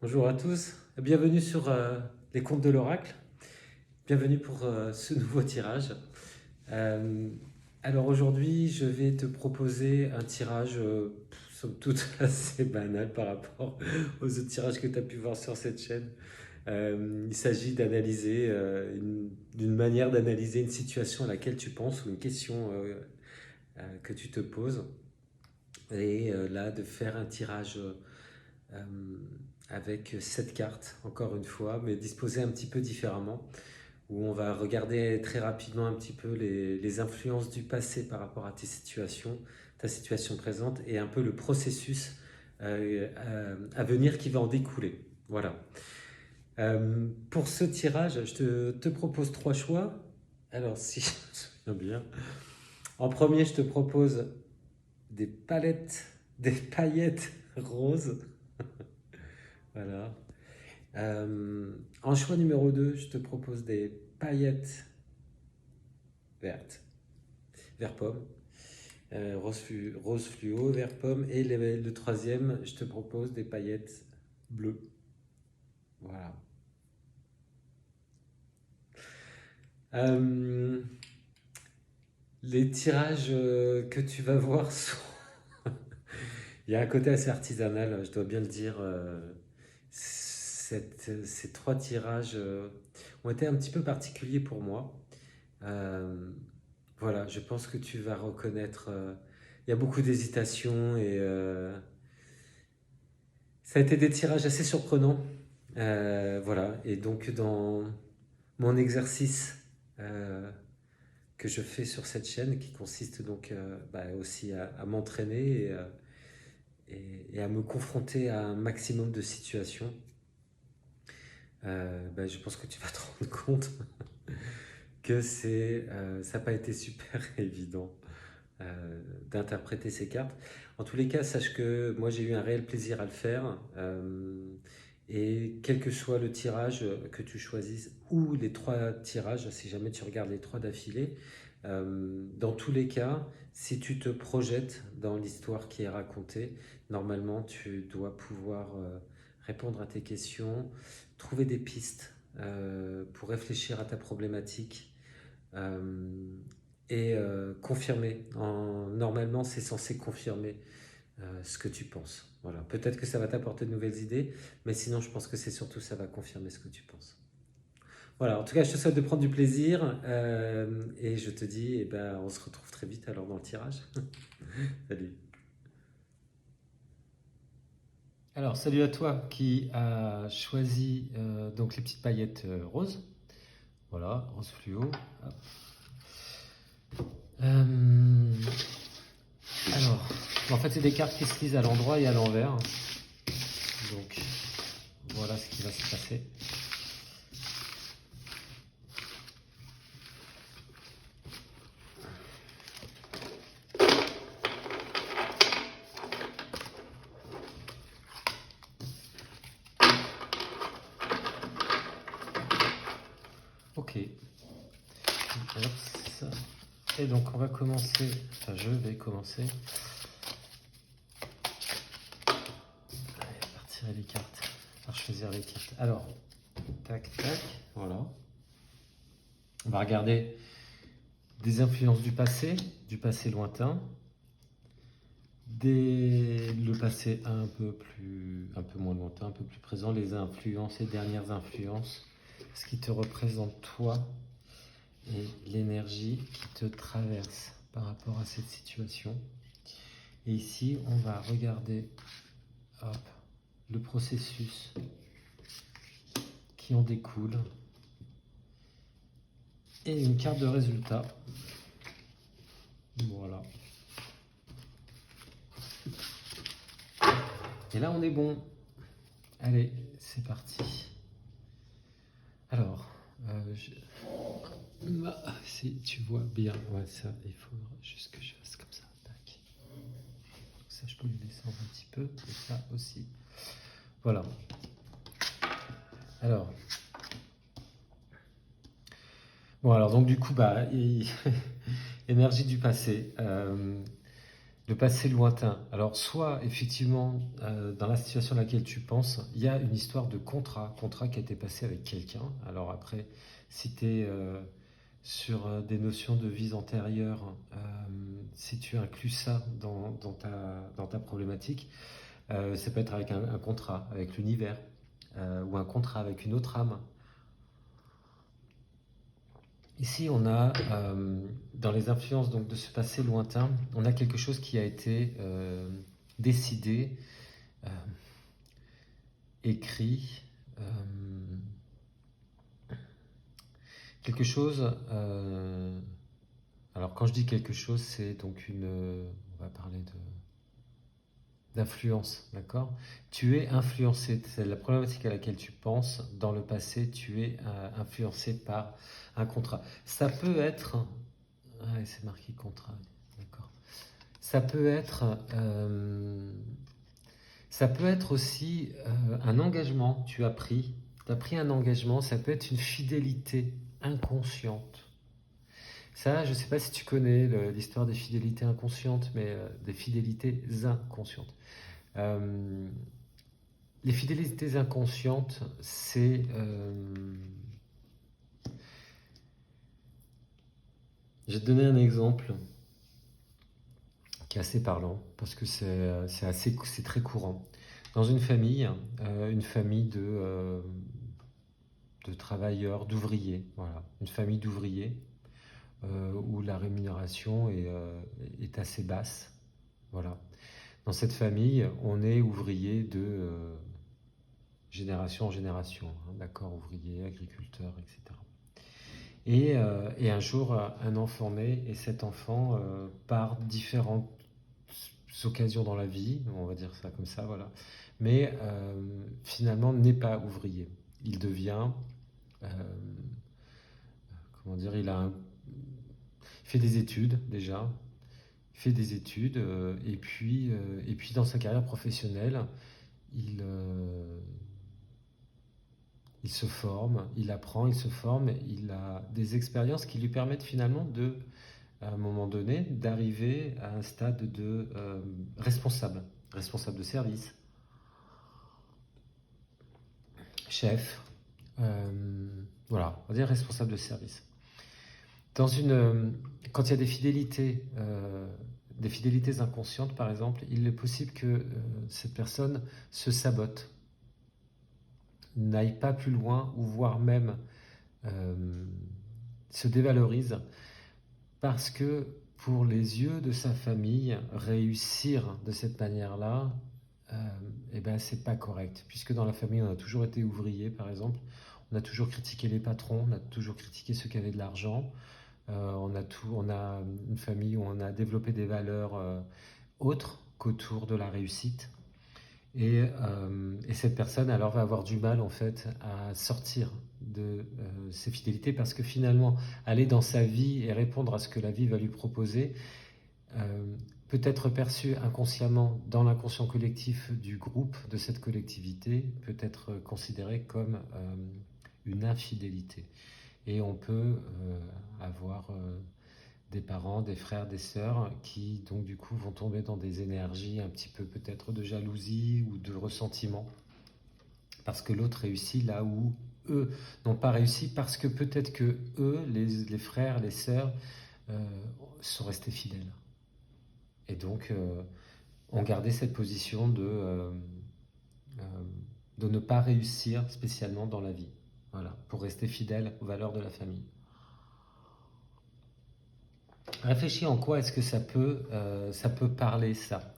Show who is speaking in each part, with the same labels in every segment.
Speaker 1: Bonjour à tous, bienvenue sur les contes de l'oracle, bienvenue pour ce nouveau tirage. Euh, alors aujourd'hui, je vais te proposer un tirage, somme toute, assez banal par rapport aux autres tirages que tu as pu voir sur cette chaîne. Il s'agit d'analyser, d'une manière d'analyser une situation à laquelle tu penses ou une question que tu te poses. Et là, de faire un tirage euh, avec 7 cartes, encore une fois, mais disposées un petit peu différemment, où on va regarder très rapidement un petit peu les influences du passé par rapport à tes situations, ta situation présente, et un peu le processus à venir qui va en découler. Voilà. Pour ce tirage, je te propose trois choix. Alors, si je me souviens bien, en premier, je te propose des paillettes roses. Voilà. En choix numéro 2, je te propose des paillettes vertes, vert pomme, rose fluo, vert pomme. Et le troisième, je te propose des paillettes bleues. Voilà. Euh, les tirages que tu vas voir sont... Il y a un côté assez artisanal, je dois bien le dire. Ces trois tirages ont été un petit peu particuliers pour moi. Euh, Voilà, je pense que tu vas reconnaître. Il y a beaucoup d'hésitation et ça a été des tirages assez surprenants. Voilà, et donc dans mon exercice euh, que je fais sur cette chaîne, qui consiste donc aussi à m'entraîner et à me confronter à un maximum de situations, je pense que tu vas te rendre compte que ça n'a pas été super évident d'interpréter ces cartes. En tous les cas, sache que moi j'ai eu un réel plaisir à le faire. Et quel que soit le tirage que tu choisisses, ou les trois tirages, si jamais tu regardes les trois d'affilée, dans tous les cas, si tu te projettes dans l'histoire qui est racontée, normalement tu dois pouvoir répondre à tes questions, trouver des pistes pour réfléchir à ta problématique euh, et confirmer. Normalement, c'est censé confirmer ce que tu penses. Voilà. Peut-être que ça va t'apporter de nouvelles idées, mais sinon, je pense que c'est surtout ça va confirmer ce que tu penses. Voilà, en tout cas, je te souhaite de prendre du plaisir et je te dis, on se retrouve très vite alors dans le tirage. Salut. Alors, salut à toi qui a choisi donc les petites paillettes roses. Voilà, rose fluo. Hop. Euh, Alors, en fait, c'est des cartes qui se lisent à l'endroit et à l'envers. Donc, voilà ce qui va se passer. Ok. Hop, ça. Et donc, on va commencer. Enfin, je vais commencer. Allez, par tirer les cartes. Par choisir les cartes. Alors, tac, tac. Voilà. On va regarder des influences du passé lointain, le passé un peu moins lointain, un peu plus présent, les influences et dernières influences, ce qui te représente toi et l'énergie qui te traverse par rapport à cette situation. Et ici, on va regarder hop, le processus qui en découle et une carte de résultat. Voilà. Et là, on est bon. Allez, c'est parti. Alors, si tu vois bien, ouais, ça, il faut juste que je fasse comme ça. Tac. Ça, je peux le descendre un petit peu, et ça aussi. Voilà. Alors. Bon, alors, donc, du coup, énergie du passé. Le passé lointain. Alors, soit effectivement, dans la situation à laquelle tu penses, il y a une histoire de contrat qui a été passé avec quelqu'un. Alors après, si tu es sur des notions de vies antérieures, si tu inclus ça dans ta problématique, ça peut être avec un contrat avec l'univers, ou un contrat avec une autre âme. Ici, on a, dans les influences donc, de ce passé lointain, on a quelque chose qui a été décidé, euh, écrit, quelque chose. Alors, quand je dis quelque chose, c'est donc on va parler d'influence, d'accord? Tu es influencé, c'est la problématique à laquelle tu penses. Dans le passé, tu es influencé par un contrat. Ça peut être. Ah, c'est marqué contrat, d'accord. Ça peut être, aussi un engagement. Tu as pris un engagement. Ça peut être une fidélité inconsciente. Ça, je ne sais pas si tu connais l'histoire des fidélités inconscientes, mais des fidélités inconscientes. Les fidélités inconscientes, c'est... je vais te donner un exemple qui est assez parlant, parce que c'est très courant. Dans une famille de travailleurs, d'ouvriers, voilà, une famille d'ouvriers, où la rémunération est assez basse, voilà. Dans cette famille, on est ouvrier de génération en génération, hein, d'accord, ouvrier, agriculteur, etc. Et un jour, un enfant naît, et cet enfant, par différentes occasions dans la vie, on va dire ça comme ça, voilà, mais finalement n'est pas ouvrier. Il devient, euh, comment dire, il fait des études déjà, et puis dans sa carrière professionnelle, il, euh, il se forme, il apprend, il se forme, il a des expériences qui lui permettent finalement à un moment donné, d'arriver à un stade de responsable de service, chef, voilà, on va dire responsable de service. Dans quand il y a des fidélités inconscientes, par exemple, il est possible que cette personne se sabote, n'aille pas plus loin, ou voire même euh, se dévalorise, parce que pour les yeux de sa famille, réussir de cette manière-là, eh ben, c'est pas correct. Puisque dans la famille, on a toujours été ouvrier, par exemple, on a toujours critiqué les patrons, on a toujours critiqué ceux qui avaient de l'argent. On a une famille où on a développé des valeurs autres qu'autour de la réussite. Et cette personne alors va avoir du mal en fait à sortir de ses fidélités, parce que finalement aller dans sa vie et répondre à ce que la vie va lui proposer peut être perçu inconsciemment dans l'inconscient collectif du groupe, de cette collectivité, peut être considéré comme une infidélité. Et on peut avoir des parents, des frères, des sœurs qui donc du coup vont tomber dans des énergies un petit peu peut-être de jalousie ou de ressentiment, parce que l'autre réussit là où eux n'ont pas réussi, parce que peut-être que eux, les frères, les sœurs, sont restés fidèles. Et donc ont gardé cette position de ne pas réussir spécialement dans la vie. Voilà, pour rester fidèle aux valeurs de la famille. Réfléchis en quoi est-ce que ça peut parler, ça.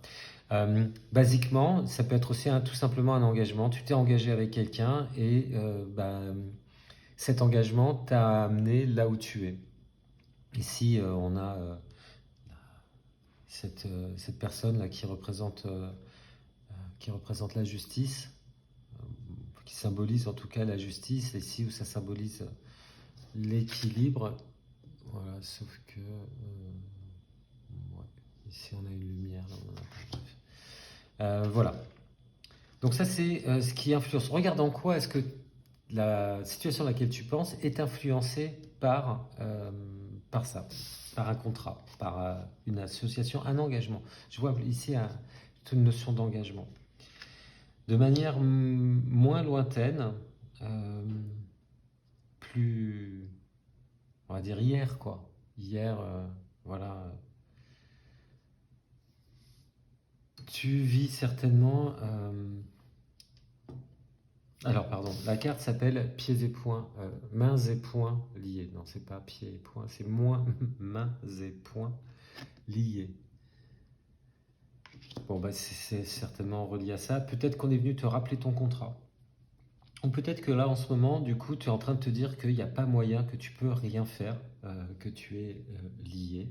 Speaker 1: Basiquement, ça peut être aussi tout simplement un engagement. Tu t'es engagé avec quelqu'un, et cet engagement t'a amené là où tu es. Ici, on a cette personne-là qui représente la justice, qui symbolise en tout cas la justice, ici où ça symbolise l'équilibre. Voilà, sauf que ouais, ici on a une lumière, là on en a pas. Bref. Voilà. Donc ça c'est ce qui influence. Regarde en quoi est-ce que la situation à laquelle tu penses est influencée par par ça, par un contrat, par une association, un engagement. Je vois ici une notion d'engagement. De manière moins lointaine, plus, on va dire hier, quoi. Hier, voilà. Tu vis certainement... alors, pardon, la carte s'appelle pieds et poings, mains et poings liés. Non, c'est pas pieds et poings, c'est mains et poings liés. Bon, bah, c'est certainement relié à ça. Peut-être qu'on est venu te rappeler ton contrat. Ou peut-être que là, en ce moment, du coup, tu es en train de te dire qu'il n'y a pas moyen, que tu peux rien faire, que tu es lié.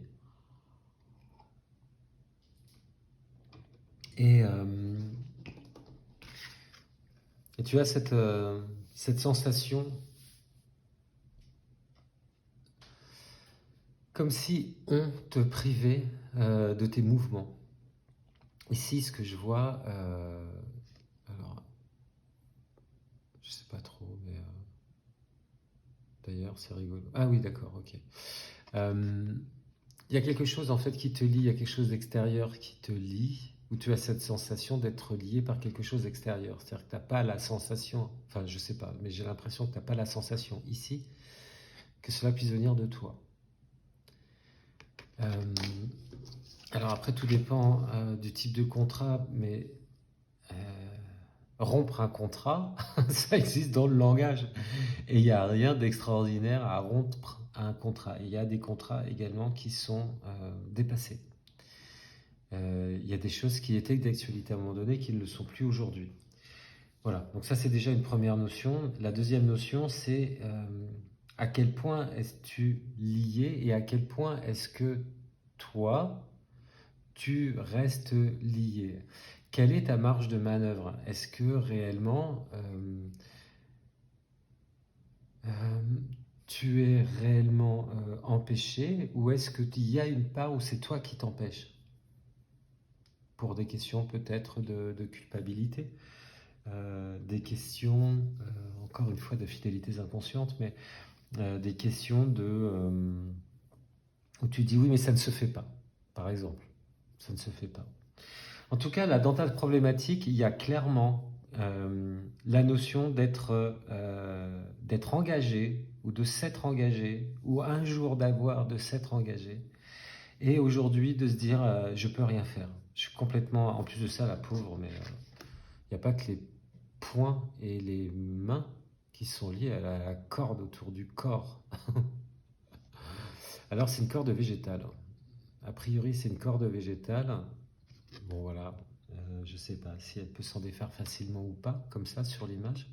Speaker 1: Et, et tu as cette sensation comme si on te privait de tes mouvements. Ici, ce que je vois, alors, je sais pas trop, mais d'ailleurs, c'est rigolo. Ah oui, d'accord, ok. Il y a quelque chose en fait qui te lie, il y a quelque chose d'extérieur qui te lie, où tu as cette sensation d'être lié par quelque chose d'extérieur. C'est-à-dire que tu n'as pas la sensation, enfin je sais pas, mais j'ai l'impression que tu n'as pas la sensation ici que cela puisse venir de toi. Alors après, tout dépend du type de contrat, mais rompre un contrat, ça existe dans le langage. Et il n'y a rien d'extraordinaire à rompre un contrat. Il y a des contrats également qui sont dépassés. Il y a des choses qui étaient d'actualité à un moment donné qui ne le sont plus aujourd'hui. Voilà, donc ça c'est déjà une première notion. La deuxième notion, c'est à quel point es-tu lié et à quel point est-ce que toi, tu restes lié. Quelle est ta marge de manœuvre? Est-ce que réellement tu es réellement empêché ou est-ce qu'il y a une part où c'est toi qui t'empêches? Pour des questions peut-être de culpabilité, des questions, encore une fois, de fidélités inconscientes, mais des questions où tu dis oui, mais ça ne se fait pas, par exemple. Ça ne se fait pas. En tout cas, là, dans ta problématique, il y a clairement la notion d'être engagé ou de s'être engagé ou un jour d'avoir de s'être engagé et aujourd'hui de se dire je peux rien faire. Je suis complètement, en plus de ça, la pauvre, mais il n'y a pas que les poings et les mains qui sont liés à la corde autour du corps. Alors c'est une corde végétale. A priori c'est une corde végétale. Bon voilà, je ne sais pas si elle peut s'en défaire facilement ou pas, comme ça sur l'image.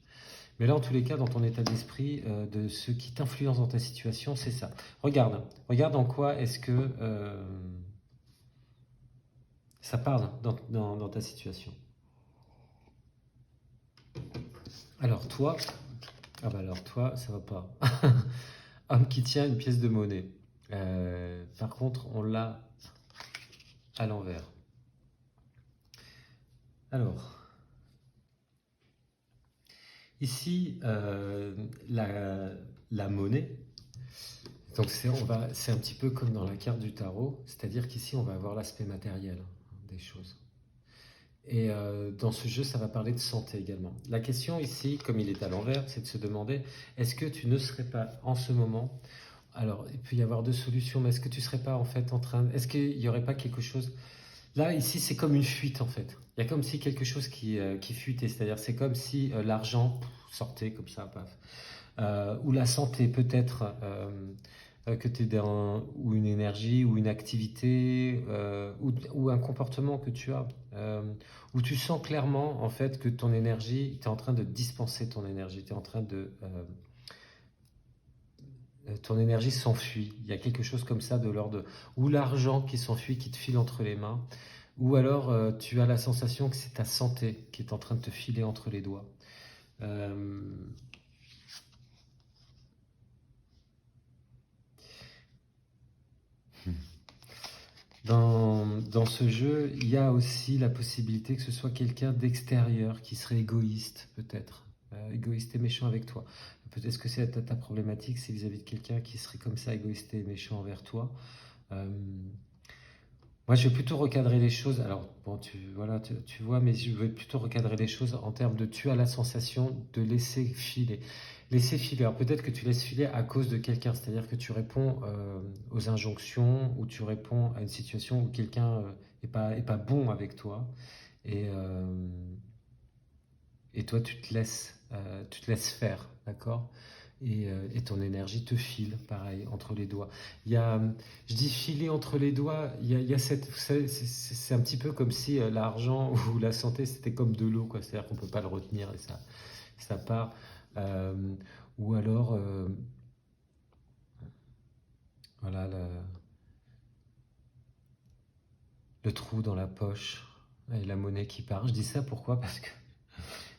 Speaker 1: Mais là en tous les cas, dans ton état d'esprit, de ce qui t'influence dans ta situation, c'est ça. Regarde en quoi est-ce que ça parle dans ta situation. Alors toi, ah bah alors toi, ça va pas. Homme qui tient une pièce de monnaie. Par contre, on l'a à l'envers. Alors, ici, la monnaie, donc c'est un petit peu comme dans la carte du tarot, c'est-à-dire qu'ici, on va avoir l'aspect matériel des choses. Et dans ce jeu, ça va parler de santé également. La question ici, comme il est à l'envers, c'est de se demander, est-ce que tu ne serais pas en ce moment... Alors, il peut y avoir deux solutions, mais est-ce que tu ne serais pas en fait en train... Est-ce qu'il n'y aurait pas quelque chose... Là, ici, c'est comme une fuite en fait. Il y a comme si quelque chose qui fuitait, c'est-à-dire c'est comme si l'argent sortait comme ça, paf. Ou la santé peut-être, que tu es dans... ou une énergie, ou une activité, ou un comportement que tu as, où tu sens clairement en fait que ton énergie, tu es en train de dispenser ton énergie, tu es en train de... ton énergie s'enfuit. Il y a quelque chose comme ça de l'ordre ou l'argent qui s'enfuit, qui te file entre les mains, ou alors tu as la sensation que c'est ta santé qui est en train de te filer entre les doigts. Dans ce jeu, il y a aussi la possibilité que ce soit quelqu'un d'extérieur qui serait égoïste, peut-être. égoïste et méchant avec toi. Peut-être que c'est ta problématique, c'est vis-à-vis de quelqu'un qui serait comme ça, égoïste et méchant envers toi. Euh, Moi, je vais plutôt recadrer les choses. Alors, bon, voilà, tu vois, mais je vais plutôt recadrer les choses en termes de tu as la sensation de laisser filer. Laisser filer. Alors, peut-être que tu laisses filer à cause de quelqu'un, c'est-à-dire que tu réponds aux injonctions ou tu réponds à une situation où quelqu'un est pas bon avec toi. Et, et toi, tu te laisses faire, d'accord? Et ton énergie te file, pareil, entre les doigts. Il y a, je dis filer entre les doigts, il y a cette, c'est un petit peu comme si l'argent ou la santé, c'était comme de l'eau, quoi. C'est-à-dire qu'on ne peut pas le retenir et ça part. Euh, ou alors, voilà, le trou dans la poche et la monnaie qui part. Je dis ça pourquoi? Parce que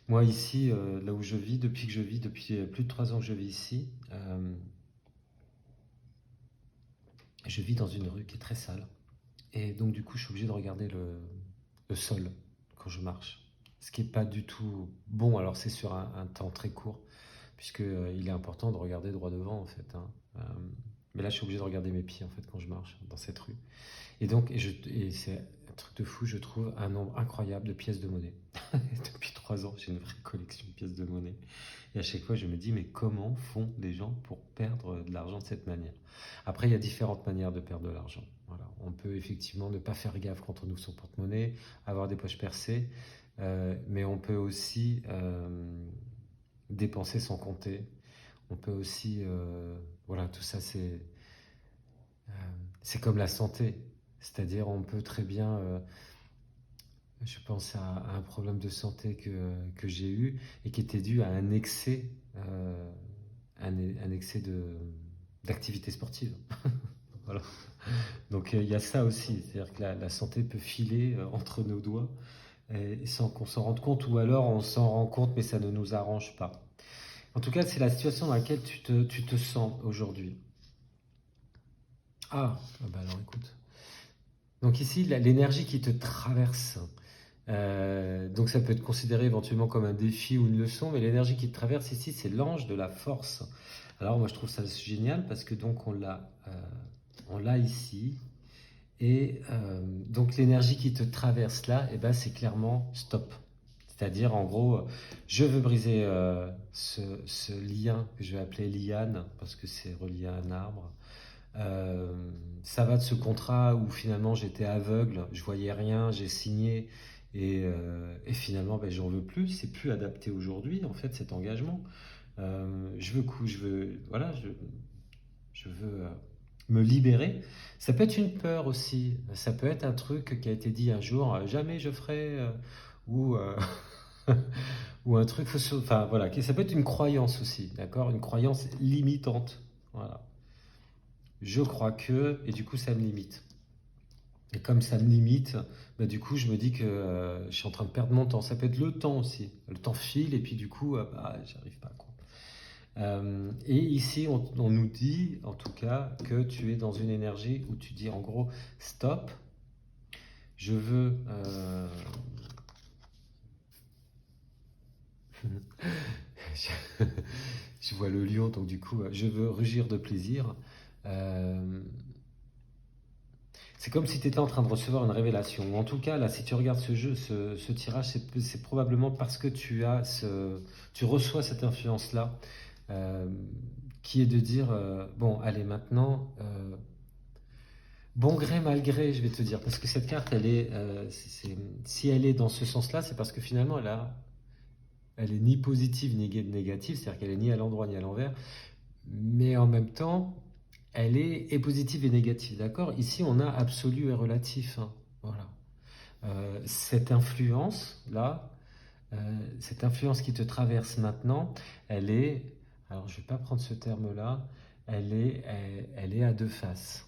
Speaker 1: moi, ici, là où je vis, depuis plus de 3 ans que je vis ici, je vis dans une rue qui est très sale. Et donc, du coup, je suis obligé de regarder le sol quand je marche. Ce qui n'est pas du tout bon. Alors, c'est sur un temps très court, puisque il est important de regarder droit devant, en fait, hein. Mais là, je suis obligé de regarder mes pieds, en fait, quand je marche dans cette rue. Et donc, et c'est un truc de fou, je trouve un nombre incroyable de pièces de monnaie. Depuis 3 ans, j'ai une vraie collection de pièces de monnaie. Et à chaque fois, je me dis, mais comment font les gens pour perdre de l'argent de cette manière? Après, il y a différentes manières de perdre de l'argent. Voilà. On peut effectivement ne pas faire gaffe quand on ouvre son porte-monnaie, avoir des poches percées, mais on peut aussi dépenser sans compter. On peut aussi, voilà, tout ça, euh, c'est comme la santé. C'est-à-dire, on peut très bien, je pense à un problème de santé que j'ai eu et qui était dû à euh, un excès d'activité sportive. Voilà. Donc il y a ça aussi, c'est-à-dire que la santé peut filer entre nos doigts sans qu'on s'en rende compte, ou alors on s'en rend compte mais ça ne nous arrange pas. En tout cas, c'est la situation dans laquelle tu te sens aujourd'hui. Bah alors écoute. Donc ici, l'énergie qui te traverse, donc ça peut être considéré éventuellement comme un défi ou une leçon, mais l'énergie qui te traverse ici, c'est l'ange de la force. Alors moi je trouve ça génial parce que donc on l'a ici, et donc l'énergie qui te traverse là, et ben, c'est clairement stop. C'est-à-dire en gros, je veux briser ce lien que je vais appeler liane parce que c'est relié à un arbre. Euh, Ça va de ce contrat où finalement j'étais aveugle, je voyais rien, j'ai signé et finalement ben, j'en veux plus, c'est plus adapté aujourd'hui en fait cet engagement. Voilà, je veux me libérer. Ça peut être une peur aussi, ça peut être un truc qui a été dit un jour, jamais je ferai, ou, ou un truc, enfin voilà, ça peut être une croyance aussi, d'accord, une croyance limitante. Voilà. Je crois que, et du coup ça me limite. Et comme ça me limite, bah, du coup je me dis que je suis en train de perdre mon temps. Ça peut être le temps aussi. Le temps file et puis du coup, bah, j'arrive pas, quoi. Et ici, on nous dit en tout cas que tu es dans une énergie où tu dis en gros stop, je veux. je, je vois le lion, donc du coup, je veux rugir de plaisir. Euh, C'est comme si tu étais en train de recevoir une révélation. Ou en tout cas, là, si tu regardes ce tirage, c'est probablement parce que tu reçois cette influence-là, euh, qui est de dire, bon, allez, maintenant, bon gré, mal gré, je vais te dire, parce que cette carte, si elle est dans ce sens-là, c'est parce que finalement, elle est ni positive ni négative, c'est-à-dire qu'elle est ni à l'endroit ni à l'envers, mais en même temps, elle est et positive et négative, d'accord? Ici, on a absolu et relatif, hein. Voilà. Cette influence-là, cette influence qui te traverse maintenant, elle est, alors je ne vais pas prendre ce terme-là, elle est à deux faces.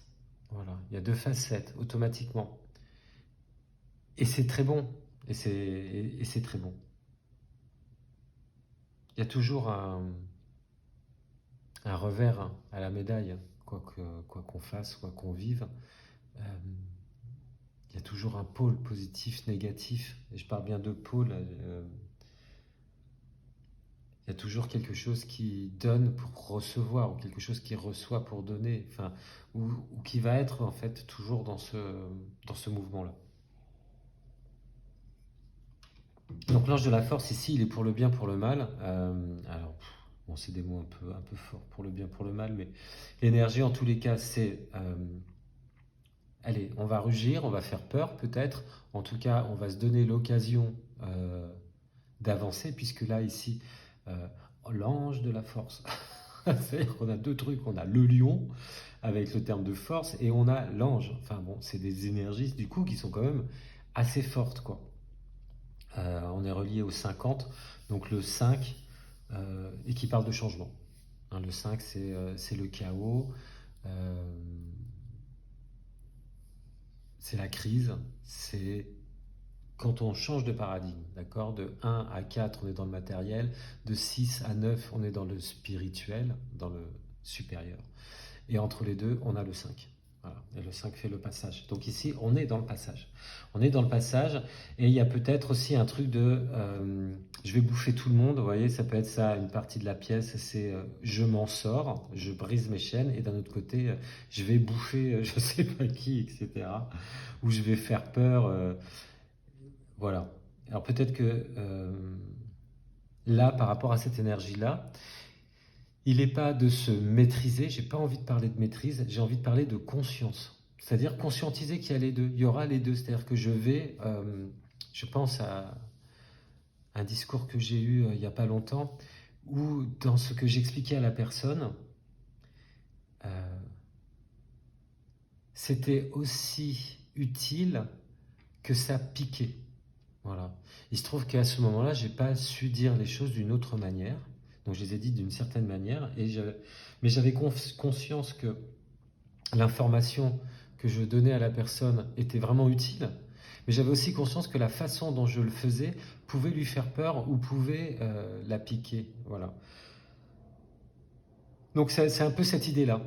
Speaker 1: Voilà, il y a deux facettes automatiquement. Et c'est très bon. Et c'est très bon. Il y a toujours un revers, hein, à la médaille, quoi qu'on fasse, quoi qu'on vive. Euh, il y a toujours un pôle positif, négatif. Et je parle bien de pôle. Il y a toujours quelque chose qui donne pour recevoir, ou quelque chose qui reçoit pour donner, enfin, ou qui va être en fait toujours dans ce mouvement-là. Donc l'ange de la force ici, il est pour le bien, pour le mal. Alors, bon, c'est des mots un peu forts, pour le bien, pour le mal, mais l'énergie en tous les cas, c'est, allez, on va rugir, on va faire peur peut-être. En tout cas, on va se donner l'occasion d'avancer, puisque là ici, euh, l'ange de la force. C'est-à-dire qu'on a deux trucs, on a le lion avec le terme de force et on a l'ange. Enfin bon, c'est des énergies du coup qui sont quand même assez fortes quoi. On est relié au 50, donc le 5 et qui parle de changement. Hein, le 5 c'est le chaos, euh, c'est la crise, c'est quand on change de paradigme, d'accord? De 1 à 4, on est dans le matériel, de 6 à 9, on est dans le spirituel, dans le supérieur. Et entre les deux, on a le 5. Voilà. Et le 5 fait le passage. Donc ici, on est dans le passage. On est dans le passage, et il y a peut-être aussi un truc de je vais bouffer tout le monde, vous voyez, ça peut être ça, une partie de la pièce, c'est je m'en sors, je brise mes chaînes, et d'un autre côté, je vais bouffer je sais pas qui, etc. Ou je vais faire peur, voilà. Alors peut-être que là, par rapport à cette énergie-là, il n'est pas de se maîtriser, j'ai pas envie de parler de maîtrise, j'ai envie de parler de conscience. C'est-à-dire conscientiser qu'il y a les deux, il y aura les deux. C'est-à-dire que je pense à un discours que j'ai eu il n'y a pas longtemps, où dans ce que j'expliquais à la personne, euh, c'était aussi utile que ça piquait. Voilà. Il se trouve qu'à ce moment-là, j'ai pas su dire les choses d'une autre manière. Donc je les ai dites d'une certaine manière, mais j'avais conscience que l'information que je donnais à la personne était vraiment utile, mais j'avais aussi conscience que la façon dont je le faisais pouvait lui faire peur ou pouvait la piquer. Voilà. Donc c'est un peu cette idée-là.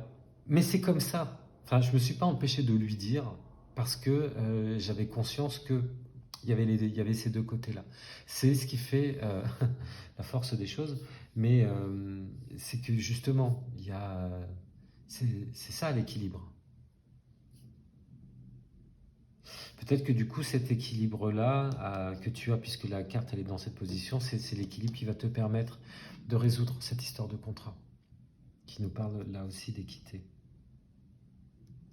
Speaker 1: Mais c'est comme ça. Enfin, je ne me suis pas empêché de lui dire parce que j'avais conscience que il y avait ces deux côtés-là. C'est ce qui fait la force des choses, mais c'est que justement, c'est ça l'équilibre. Peut-être que du coup, cet équilibre-là que tu as, puisque la carte elle est dans cette position, c'est l'équilibre qui va te permettre de résoudre cette histoire de contrat, qui nous parle là aussi d'équité.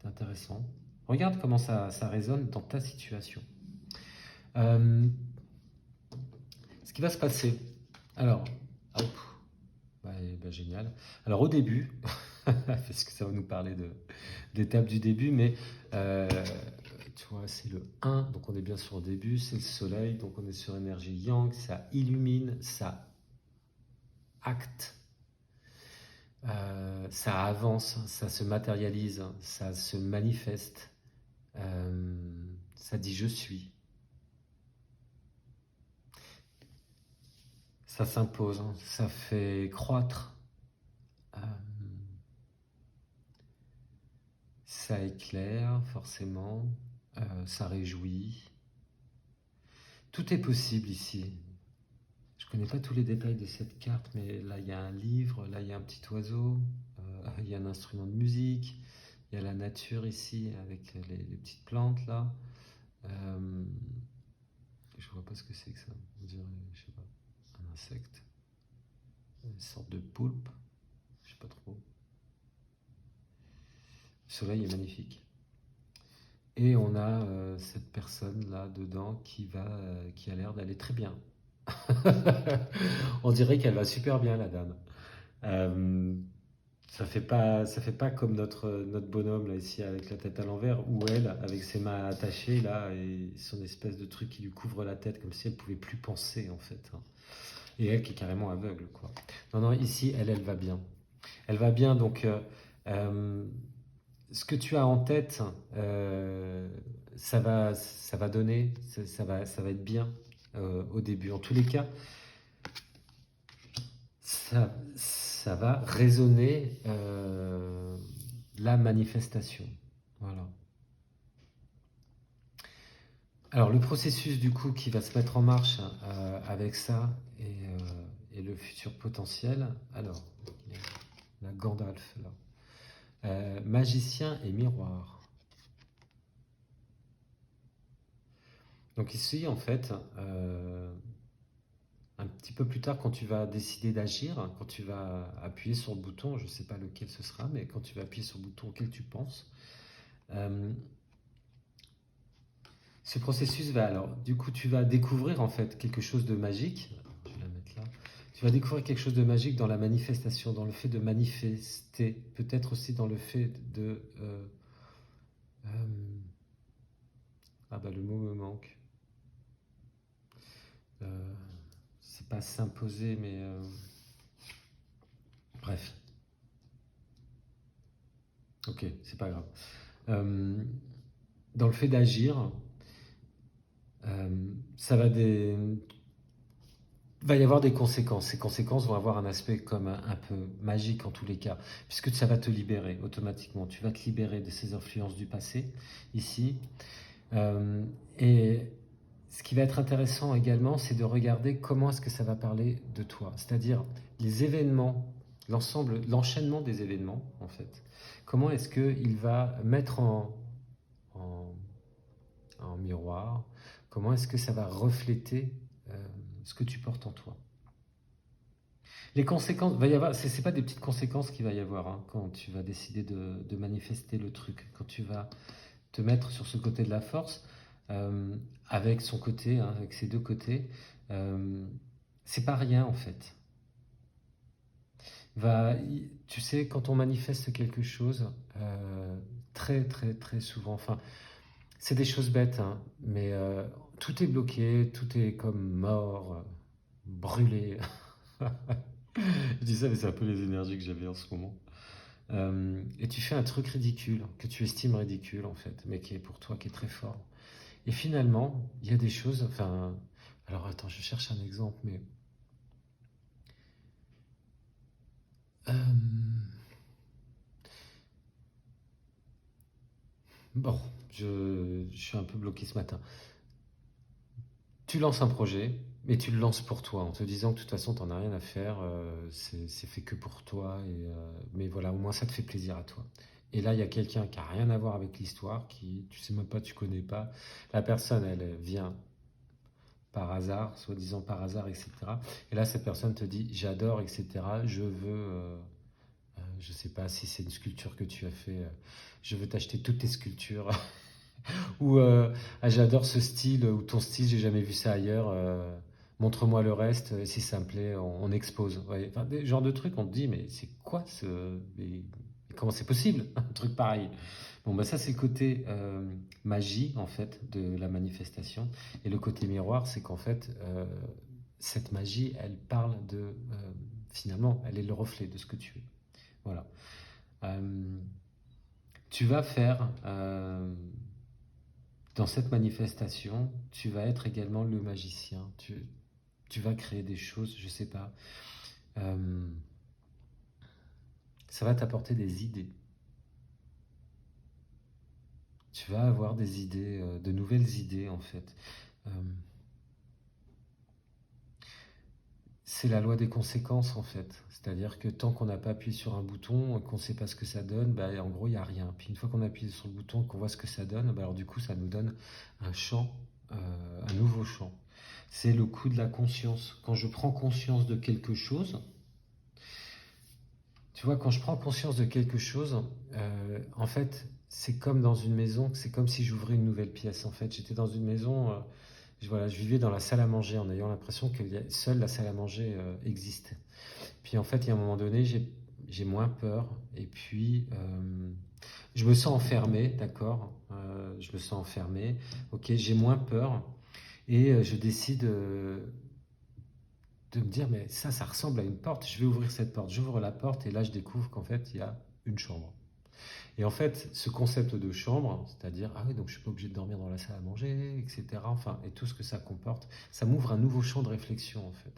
Speaker 1: C'est intéressant. Regarde comment ça résonne dans ta situation. Euh, Ce qui va se passer. Alors, hop, génial. Alors au début, parce que ça va nous parler d'étapes du début, mais tu vois, c'est le 1, donc on est bien sur le début, c'est le soleil, donc on est sur énergie yang, ça illumine, ça acte, ça avance, ça se matérialise, ça se manifeste, ça dit je suis, ça s'impose, hein, ça fait croître, euh, ça éclaire forcément, ça réjouit. Tout est possible ici. Je ne connais pas tous les détails de cette carte, mais là il y a un livre, là il y a un petit oiseau, il y a un instrument de musique, il y a la nature ici avec les petites plantes là. Euh, je vois pas ce que c'est que ça. On dirait, je sais pas, un insecte, une sorte de poulpe, je sais pas trop. Le soleil est magnifique. Et on a cette personne là dedans qui a l'air d'aller très bien. On dirait qu'elle va super bien la dame. Euh, ça fait pas comme notre bonhomme là ici avec la tête à l'envers ou elle avec ses mains attachées là et son espèce de truc qui lui couvre la tête comme si elle pouvait plus penser en fait, hein. Et elle qui est carrément aveugle quoi. Non non ici elle va bien. Elle va bien donc euh, ce que tu as en tête ça va donner ça va être bien au début. En tous les cas ça va résonner la manifestation. Voilà. Alors le processus du coup qui va se mettre en marche avec ça et le futur potentiel. Alors, il y a la Gandalf là. Magicien et miroir. Donc ici, en fait, un petit peu plus tard, quand tu vas décider d'agir, quand tu vas appuyer sur le bouton, je ne sais pas lequel ce sera, mais quand tu vas appuyer sur le bouton auquel tu penses, ce processus va alors, du coup, tu vas découvrir en fait quelque chose de magique. Je vais la mettre là. Tu vas découvrir quelque chose de magique dans la manifestation, dans le fait de manifester, peut-être aussi dans le fait de... ah bah le mot me manque. C'est pas s'imposer, mais... bref. Ok, c'est pas grave. Dans le fait d'agir, ça va va y avoir des conséquences. Ces conséquences vont avoir un aspect comme un peu magique en tous les cas, puisque ça va te libérer automatiquement. Tu vas te libérer de ces influences du passé, ici. Et ce qui va être intéressant également, c'est de regarder comment est-ce que ça va parler de toi. C'est-à-dire les événements, l'enchaînement des événements, en fait. Comment est-ce qu'il va mettre en, en miroir, comment est-ce que ça va refléter ce que tu portes en toi. Les conséquences, va y avoir, c'est pas des petites conséquences qu'il va y avoir hein, quand tu vas décider de manifester le truc, quand tu vas te mettre sur ce côté de la force, avec son côté, hein, avec ses deux côtés, c'est pas rien en fait. Tu sais, quand on manifeste quelque chose, très très très souvent, enfin, c'est des choses bêtes, hein, mais tout est bloqué, tout est comme mort, brûlé. Je dis ça, mais c'est un peu les énergies que j'avais en ce moment. Et tu fais un truc ridicule, que tu estimes ridicule en fait, mais qui est pour toi, qui est très fort. Et finalement, il y a des choses, enfin... Alors attends, je cherche un exemple, mais... Euh, bon, je suis un peu bloqué ce matin. Tu lances un projet, mais tu le lances pour toi, en te disant que de toute façon, tu n'en as rien à faire, c'est fait que pour toi, mais voilà, au moins ça te fait plaisir à toi. Et là, il y a quelqu'un qui n'a rien à voir avec l'histoire, qui tu sais même pas, tu connais pas. La personne, elle vient par hasard, soi-disant par hasard, etc. Et là, cette personne te dit, j'adore, etc. Je veux, je sais pas si c'est une sculpture que tu as fait, je veux t'acheter toutes tes sculptures. Ou ah, j'adore ce style, ou ton style, j'ai jamais vu ça ailleurs. Montre-moi le reste, si ça me plaît, on expose. Ouais, enfin, des genres de trucs, on te dit, mais c'est quoi ce. Mais comment c'est possible, un truc pareil? Bon, bah ça, c'est le côté magie, en fait, de la manifestation. Et le côté miroir, c'est qu'en fait, cette magie, elle parle de. Finalement, elle est le reflet de ce que tu es. Voilà. Euh, Tu vas faire. Dans cette manifestation, tu vas être également le magicien. Tu vas créer des choses, je sais pas. Euh, Ça va t'apporter des idées. Tu vas avoir des idées, de nouvelles idées en fait. Euh, c'est la loi des conséquences en fait. C'est-à-dire que tant qu'on n'a pas appuyé sur un bouton, qu'on ne sait pas ce que ça donne, bah, en gros il n'y a rien. Puis une fois qu'on a appuyé sur le bouton, qu'on voit ce que ça donne, bah, alors du coup ça nous donne un champ, un nouveau champ. C'est le coup de la conscience. Quand je prends conscience de quelque chose, tu vois, quand je prends conscience de quelque chose, en fait, c'est comme dans une maison, c'est comme si j'ouvrais une nouvelle pièce. En fait, j'étais dans une maison, voilà, je vivais dans la salle à manger en ayant l'impression que seule la salle à manger existait. Puis en fait, il y a un moment donné, j'ai moins peur et puis je me sens enfermé, d'accord. Je me sens enfermé, ok, j'ai moins peur et je décide de me dire, mais ça ressemble à une porte, je vais ouvrir cette porte. J'ouvre la porte et là, je découvre qu'en fait, il y a une chambre. Et en fait, ce concept de chambre, c'est-à-dire, ah oui, donc je suis pas obligé de dormir dans la salle à manger, etc. Enfin, et tout ce que ça comporte, ça m'ouvre un nouveau champ de réflexion, en fait.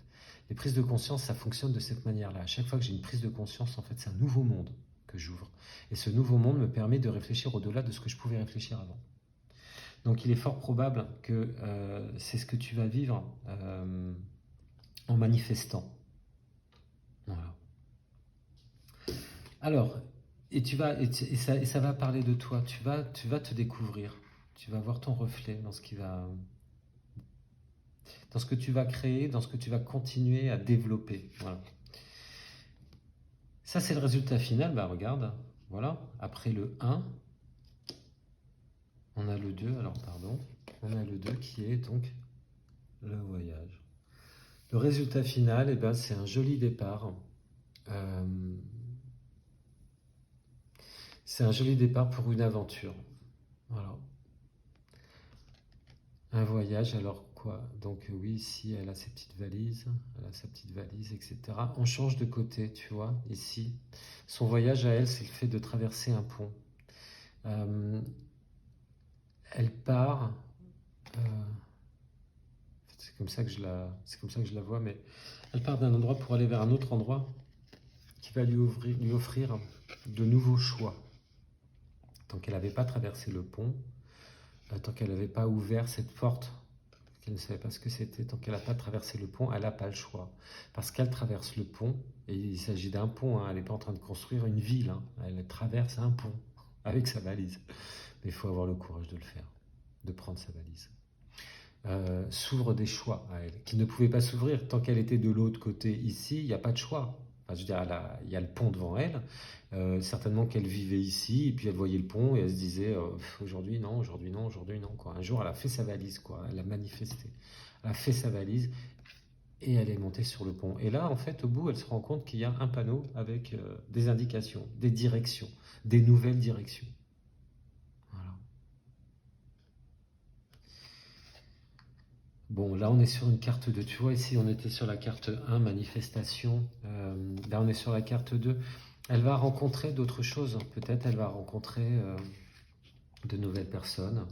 Speaker 1: Les prises de conscience, ça fonctionne de cette manière-là. À chaque fois que j'ai une prise de conscience, en fait, c'est un nouveau monde que j'ouvre. Et ce nouveau monde me permet de réfléchir au-delà de ce que je pouvais réfléchir avant. Donc, il est fort probable que c'est ce que tu vas vivre en manifestant. Voilà. Alors, et ça va parler de toi. Tu vas te découvrir. Tu vas voir ton reflet dans ce que tu vas créer, dans ce que tu vas continuer à développer. Voilà. Ça, c'est le résultat final. Bah, regarde. Voilà. Après le 1, on a le 2. Alors, pardon. On a le 2 qui est donc le voyage. Le résultat final, eh ben, c'est un joli départ. Euh, c'est un joli départ pour une aventure. Voilà. Un voyage, alors quoi? Donc oui, ici, elle a ses petites valises, elle a sa petite valise, etc. On change de côté, tu vois, ici. Son voyage à elle, c'est le fait de traverser un pont. Euh, Elle part, euh, c'est comme ça que je la vois, mais elle part d'un endroit pour aller vers un autre endroit qui va lui offrir de nouveaux choix. Tant qu'elle n'avait pas traversé le pont, tant qu'elle n'avait pas ouvert cette porte, qu'elle ne savait pas ce que c'était, tant qu'elle n'a pas traversé le pont, elle n'a pas le choix. Parce qu'elle traverse le pont, et il s'agit d'un pont, hein, elle n'est pas en train de construire une ville, hein, elle traverse un pont avec sa valise. Mais il faut avoir le courage de le faire, de prendre sa valise. S'ouvre des choix à elle, qui ne pouvaient pas s'ouvrir tant qu'elle était de l'autre côté ici, il n'y a pas de choix. Enfin, je veux dire, il y a le pont devant elle, certainement qu'elle vivait ici, et puis elle voyait le pont, et elle se disait, aujourd'hui non, aujourd'hui non, aujourd'hui non, quoi. Un jour, elle a fait sa valise, quoi. Elle a manifesté, elle a fait sa valise, et elle est montée sur le pont. Et là, en fait, au bout, elle se rend compte qu'il y a un panneau avec des indications, des directions, des nouvelles directions. Voilà. Bon, là on est sur une carte 2. Tu vois, ici on était sur la carte 1, manifestation. Là on est sur la carte 2. Elle va rencontrer d'autres choses. Peut-être elle va rencontrer de nouvelles personnes.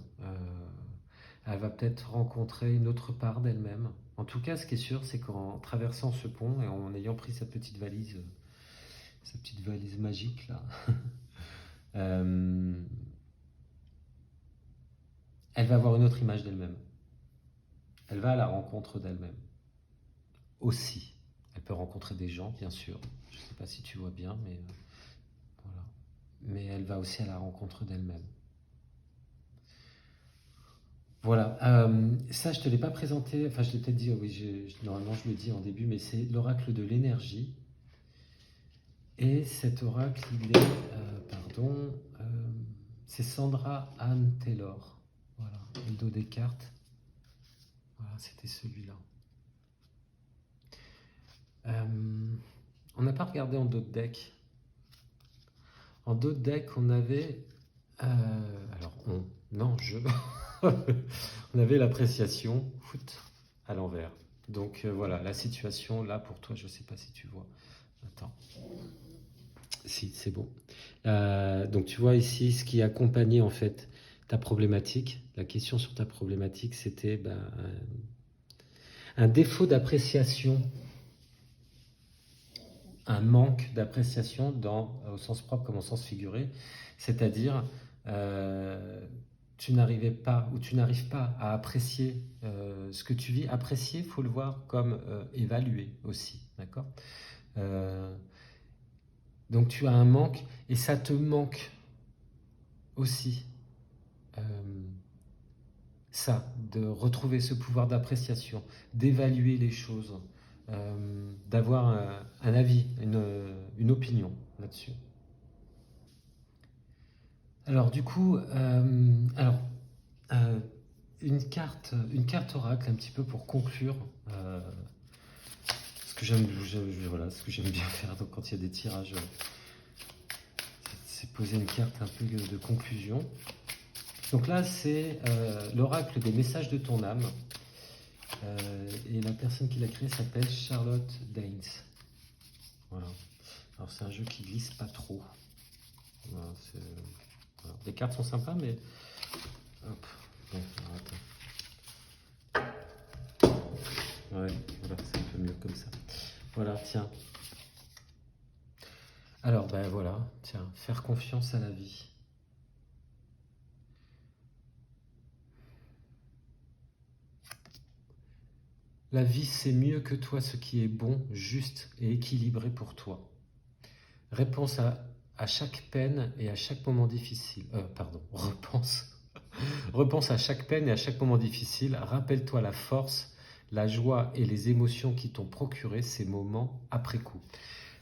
Speaker 1: Elle va peut-être rencontrer une autre part d'elle-même. En tout cas, ce qui est sûr, c'est qu'en traversant ce pont et en ayant pris sa petite valise magique là, euh, elle va avoir une autre image d'elle-même. Elle va à la rencontre d'elle-même aussi. Elle peut rencontrer des gens, bien sûr. Je ne sais pas si tu vois bien, mais voilà. Mais elle va aussi à la rencontre d'elle-même. Voilà. Ça, je ne te l'ai pas présenté. Enfin, je l'ai peut-être dit. Oui, normalement, je le dis en début, mais c'est l'oracle de l'énergie. Et cet oracle, il est, pardon, c'est Sandra Anne Taylor. Voilà. Le dos des cartes. Voilà, c'était celui-là. On n'a pas regardé en dos de deck. En dos de deck, on avait. Alors, non, on avait l'appréciation foot à l'envers. Donc voilà, la situation là pour toi, je ne sais pas si tu vois. Attends. Si, c'est bon. Donc tu vois ici ce qui accompagnait en fait ta problématique. La question sur ta problématique, c'était un défaut d'appréciation, un manque d'appréciation au sens propre comme au sens figuré. C'est-à-dire, tu n'arrivais pas ou tu n'arrives pas à apprécier ce que tu vis. Apprécier, il faut le voir comme évaluer aussi, d'accord. Euh, donc tu as un manque et ça te manque aussi euh, ça, de retrouver ce pouvoir d'appréciation, d'évaluer les choses, d'avoir un avis, une opinion là-dessus. Alors du coup, euh, une carte oracle un petit peu pour conclure. Ce que voilà, ce que j'aime bien faire donc, quand il y a des tirages, c'est poser une carte un peu de conclusion. Donc là, c'est l'oracle des messages de ton âme. Et la personne qui l'a créé s'appelle Charlotte Daines. Voilà. Alors c'est un jeu qui glisse pas trop. Voilà, voilà. Les cartes sont sympas, mais hop. Bon, alors, ouais, voilà, c'est un peu mieux comme ça. Voilà, tiens. Alors, ben voilà, tiens, faire confiance à la vie. La vie sait mieux que toi ce qui est bon, juste et équilibré pour toi. Réponse à chaque peine et à chaque moment difficile. Repense à chaque peine et à chaque moment difficile. Rappelle-toi la force, la joie et les émotions qui t'ont procuré ces moments après coup.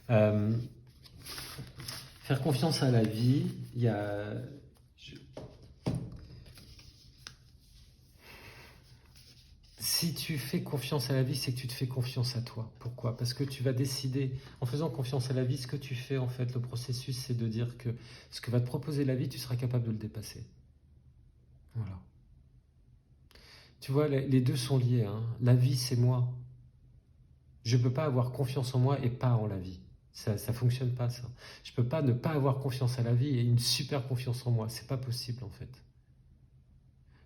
Speaker 1: Euh, Faire confiance à la vie, il y a... Si tu fais confiance à la vie, c'est que tu te fais confiance à toi. Pourquoi? Parce que tu vas décider, en faisant confiance à la vie, ce que tu fais, en fait, le processus, c'est de dire que ce que va te proposer la vie, tu seras capable de le dépasser. Voilà. Tu vois, les deux sont liés, hein. La vie, c'est moi. Je ne peux pas avoir confiance en moi et pas en la vie. Ça ne fonctionne pas, ça. Je ne peux pas ne pas avoir confiance à la vie et une super confiance en moi. C'est pas possible, en fait.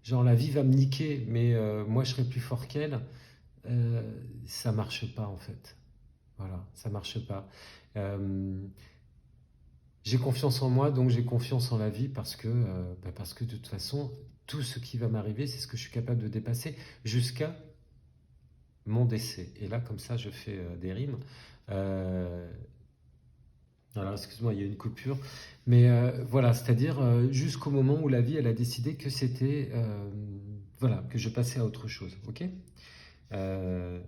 Speaker 1: Genre, la vie va me niquer, mais moi, je serai plus fort qu'elle. Ça marche pas, en fait. Voilà, ça marche pas. Euh, j'ai confiance en moi, donc j'ai confiance en la vie parce que de toute façon, tout ce qui va m'arriver, c'est ce que je suis capable de dépasser jusqu'à mon décès. Et là, comme ça, je fais des rimes. Euh, alors, excuse-moi, il y a une coupure. Mais voilà, c'est-à-dire jusqu'au moment où la vie, elle a décidé que c'était... voilà, que je passais à autre chose, ok. Euh,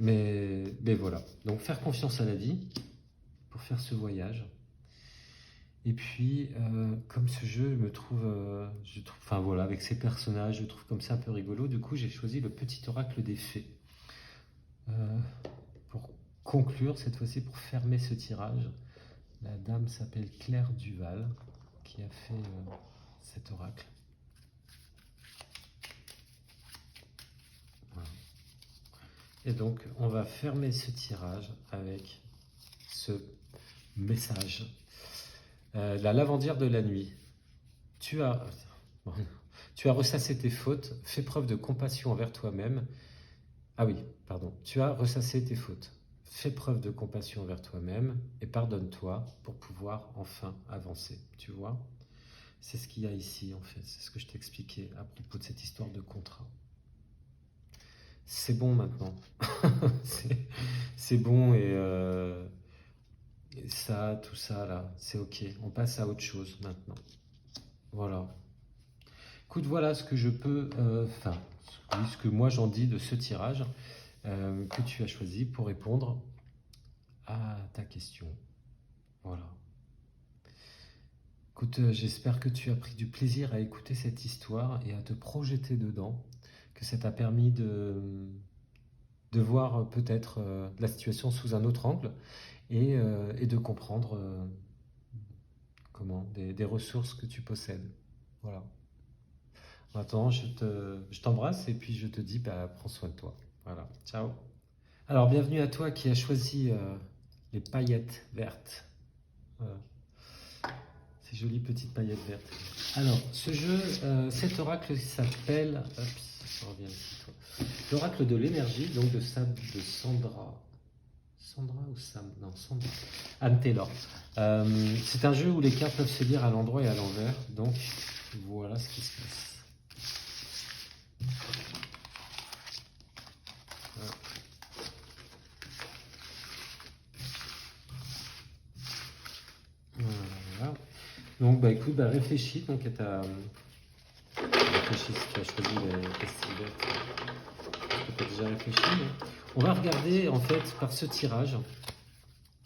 Speaker 1: mais voilà. Donc, faire confiance à la vie pour faire ce voyage. Et puis, comme ce jeu je trouve, enfin voilà, avec ces personnages, je trouve comme ça un peu rigolo. Du coup, j'ai choisi le petit oracle des fées. Euh, pour conclure, cette fois-ci, pour fermer ce tirage, la dame s'appelle Claire Duval, qui a fait cet oracle. Voilà. Et donc, on va fermer ce tirage avec ce message. La lavandière de la nuit. Tu as, tu as ressassé tes fautes, fais preuve de compassion envers toi-même. Ah oui, pardon. Tu as ressassé tes fautes. Fais preuve de compassion envers toi-même et pardonne-toi pour pouvoir enfin avancer. Tu vois? C'est ce qu'il y a ici, en fait. C'est ce que je t'expliquais à propos de cette histoire de contrat. C'est bon maintenant. c'est bon et ça, tout ça, là, c'est ok. On passe à autre chose maintenant. Voilà. Écoute, voilà ce que je peux... ce que moi j'en dis de ce tirage que tu as choisi pour répondre à ta question. Voilà. Écoute, j'espère que tu as pris du plaisir à écouter cette histoire et à te projeter dedans, que ça t'a permis de voir peut-être la situation sous un autre angle et de comprendre des ressources que tu possèdes. Voilà. Maintenant, je t'embrasse et puis je te dis, prends soin de toi. Voilà. Ciao. Alors, bienvenue à toi qui as choisi les paillettes vertes. Voilà. Ces jolies petites paillettes vertes. Alors, ce jeu, cet oracle s'appelle... je reviens ici, toi. L'oracle de l'énergie, donc de Sandra. Sandra ou Sam? Non, Sandra. Anne Taylor. C'est un jeu où les cartes peuvent se lire à l'endroit et à l'envers. Donc, voilà ce qui se passe. Voilà. Donc, écoute, réfléchis. Donc, réfléchis si tu as choisi les pastilles vertes. Tu as déjà réfléchi. Mais on va regarder, en fait, par ce tirage.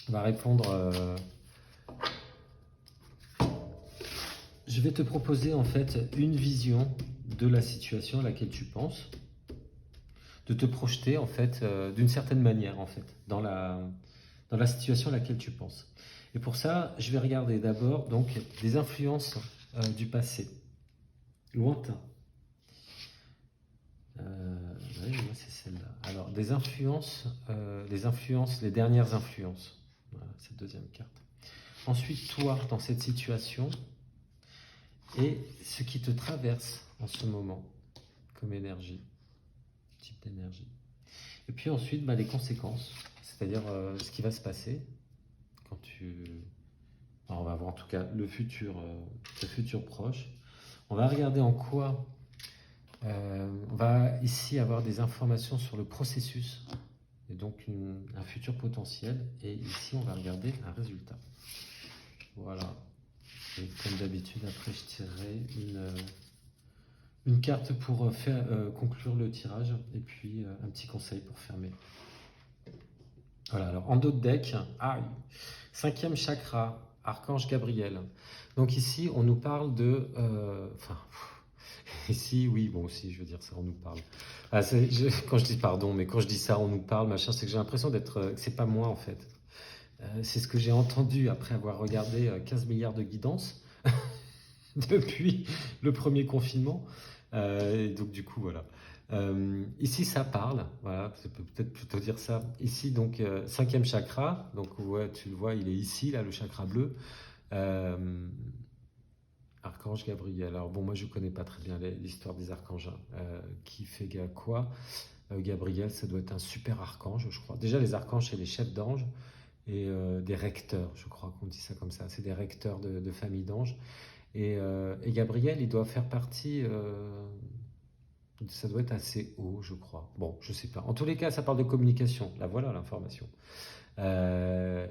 Speaker 1: On va répondre. Je vais te proposer, en fait, une vision de la situation à laquelle tu penses. De te projeter, en fait, d'une certaine manière, en fait, dans la situation à laquelle tu penses. Et pour ça, je vais regarder d'abord donc des influences du passé, lointain. Oui, moi c'est celle-là. Alors, des influences, les dernières influences. Voilà, cette deuxième carte. Ensuite, toi, dans cette situation, et ce qui te traverse en ce moment, comme énergie, type d'énergie. Et puis ensuite, les conséquences, c'est-à-dire ce qui va se passer quand tu... Alors, on va voir en tout cas le futur proche. On va regarder en quoi On va ici avoir des informations sur le processus et donc un futur potentiel. Et ici, on va regarder un résultat. Voilà. Et comme d'habitude, après, je tirerai une carte pour conclure le tirage et puis un petit conseil pour fermer. Voilà, alors en dos de deck, cinquième chakra, Archange Gabriel. Donc ici, on nous parle de... ici, oui, bon, si, je veux dire ça, on nous parle. Quand je dis pardon, mais quand je dis ça, on nous parle, machin, c'est que j'ai l'impression que c'est pas moi en fait. C'est ce que j'ai entendu après avoir regardé 15 milliards de guidances depuis le premier confinement. Et donc du coup, voilà. Ici, ça parle, voilà, ça peut peut-être plutôt dire ça. Ici, donc, cinquième chakra, donc ouais, tu le vois, il est ici, là, le chakra bleu. Archange Gabriel. Alors bon, moi je connais pas très bien l'histoire des archanges. Qui fait quoi? Gabriel, ça doit être un super archange, je crois. Déjà, les archanges, c'est les chefs d'anges et des recteurs, je crois qu'on dit ça comme ça. C'est des recteurs de famille d'anges. Et Gabriel, il doit faire partie. Ça doit être assez haut, je crois. Bon, je sais pas. En tous les cas, ça parle de communication. Là, voilà l'information.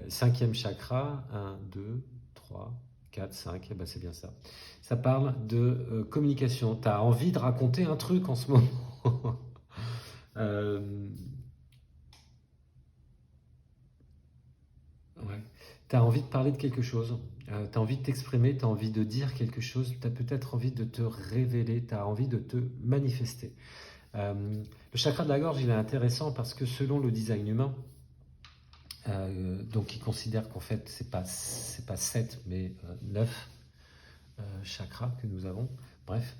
Speaker 1: Cinquième chakra, 1, 2, 3, 4, 5, et ben c'est bien ça. Ça parle de communication. Tu as envie de raconter un truc en ce moment. Ouais. Tu as envie de parler de quelque chose. Tu as envie de t'exprimer, tu as envie de dire quelque chose, tu as peut-être envie de te révéler, tu as envie de te manifester. Le chakra de la gorge, il est intéressant parce que selon le design humain, donc il considère qu'en fait, c'est pas 7, mais 9 chakras que nous avons. Bref,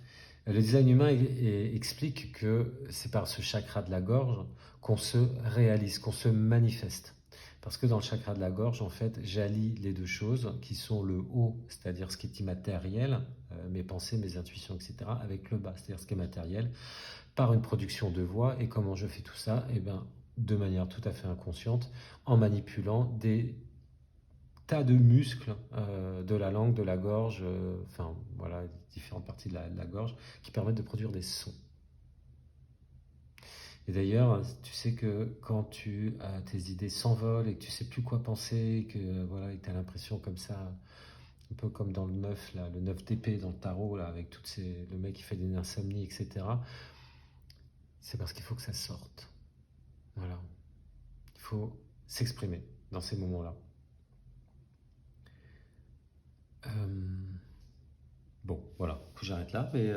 Speaker 1: le design humain explique que c'est par ce chakra de la gorge qu'on se réalise, qu'on se manifeste. Parce que dans le chakra de la gorge, en fait, j'allie les deux choses qui sont le haut, c'est-à-dire ce qui est immatériel, mes pensées, mes intuitions, etc., avec le bas, c'est-à-dire ce qui est matériel, par une production de voix. Et comment je fais tout ça? Eh bien, de manière tout à fait inconsciente, en manipulant des tas de muscles de la langue, de la gorge, enfin voilà, différentes parties de la gorge qui permettent de produire des sons. Et d'ailleurs, tu sais que quand tes idées s'envolent et que tu sais plus quoi penser, que voilà, et que tu as l'impression comme ça, un peu comme dans le 9, là, le 9 d'épée dans le tarot, là, avec le mec qui fait des insomnies, etc. C'est parce qu'il faut que ça sorte. Voilà. Il faut s'exprimer dans ces moments-là. Bon, voilà, j'arrête là. Mais,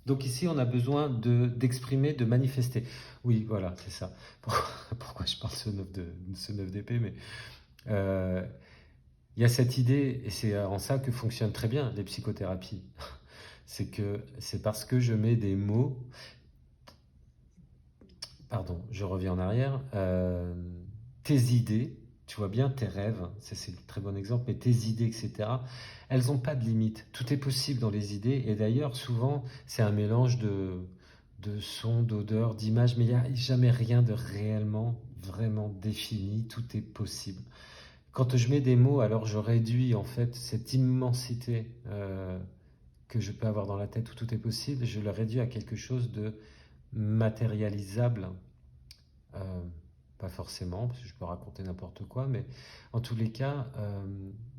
Speaker 1: donc ici, on a besoin d'exprimer, de manifester. Oui, voilà, c'est ça. Pourquoi je parle ce 9 d'épée, mais il y a cette idée, et c'est en ça que fonctionnent très bien les psychothérapies. C'est parce que je mets des mots. Pardon, je reviens en arrière. Tes idées, tu vois bien tes rêves, c'est le très bon exemple, mais tes idées, etc., elles n'ont pas de limite. Tout est possible dans les idées, et d'ailleurs, souvent, c'est un mélange de sons, d'odeurs, d'images, mais il n'y a jamais rien de réellement, vraiment défini. Tout est possible. Quand je mets des mots, alors je réduis en fait cette immensité que je peux avoir dans la tête où tout est possible, je le réduis à quelque chose de matérialisable. Euh, Pas forcément, parce que je peux raconter n'importe quoi, mais en tous les cas,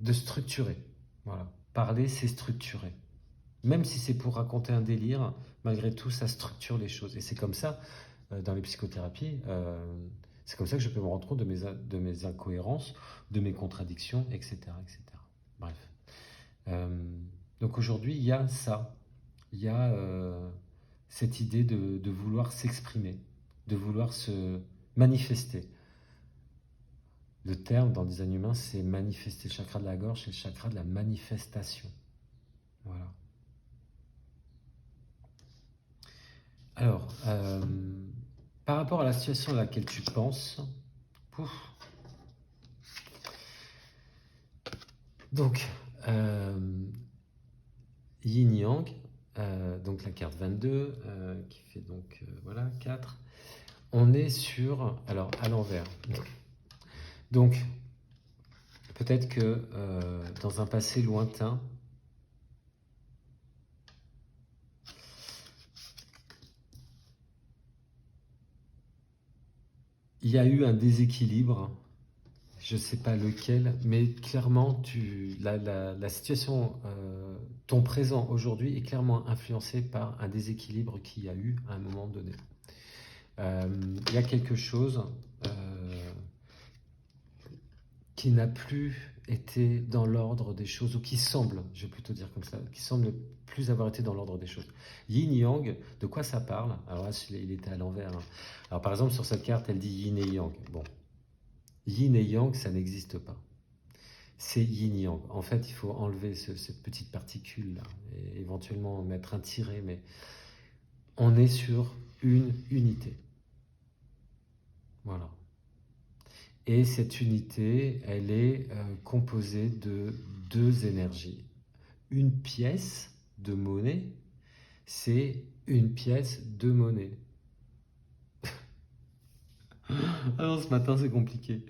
Speaker 1: de structurer. Voilà. Parler, c'est structurer. Même si c'est pour raconter un délire, malgré tout, ça structure les choses. Et c'est comme ça, dans les psychothérapies, c'est comme ça que je peux me rendre compte de mes incohérences, de mes contradictions, etc. etc. Bref. Donc aujourd'hui, il y a ça. Il y a cette idée de vouloir s'exprimer, de vouloir se manifester. Le terme dans le design humain, c'est manifester. Le chakra de la gorge, c'est le chakra de la manifestation. Voilà. Alors, par rapport à la situation à laquelle tu penses, pouf. Donc, Yin Yang, donc la carte 22, qui fait donc, voilà, 4. On est sur, alors à l'envers. Donc, peut-être que dans un passé lointain, il y a eu un déséquilibre, je ne sais pas lequel, mais clairement, la situation, ton présent aujourd'hui est clairement influencé par un déséquilibre qu'il y a eu à un moment donné. Il y a quelque chose qui n'a plus été dans l'ordre des choses, ou qui semble, je vais plutôt dire comme ça, qui semble plus avoir été dans l'ordre des choses. Yin-Yang, de quoi ça parle? Alors là, il était à l'envers. Hein. Alors par exemple, sur cette carte, elle dit Yin et Yang. Bon, Yin et Yang, ça n'existe pas. C'est Yin-Yang. En fait, il faut enlever cette petite particule-là, et éventuellement mettre un tiret, mais on est sur une unité. Voilà. Et cette unité, elle est composée de deux énergies. Une pièce de monnaie, c'est une pièce de monnaie. Ah non, ce matin, c'est compliqué.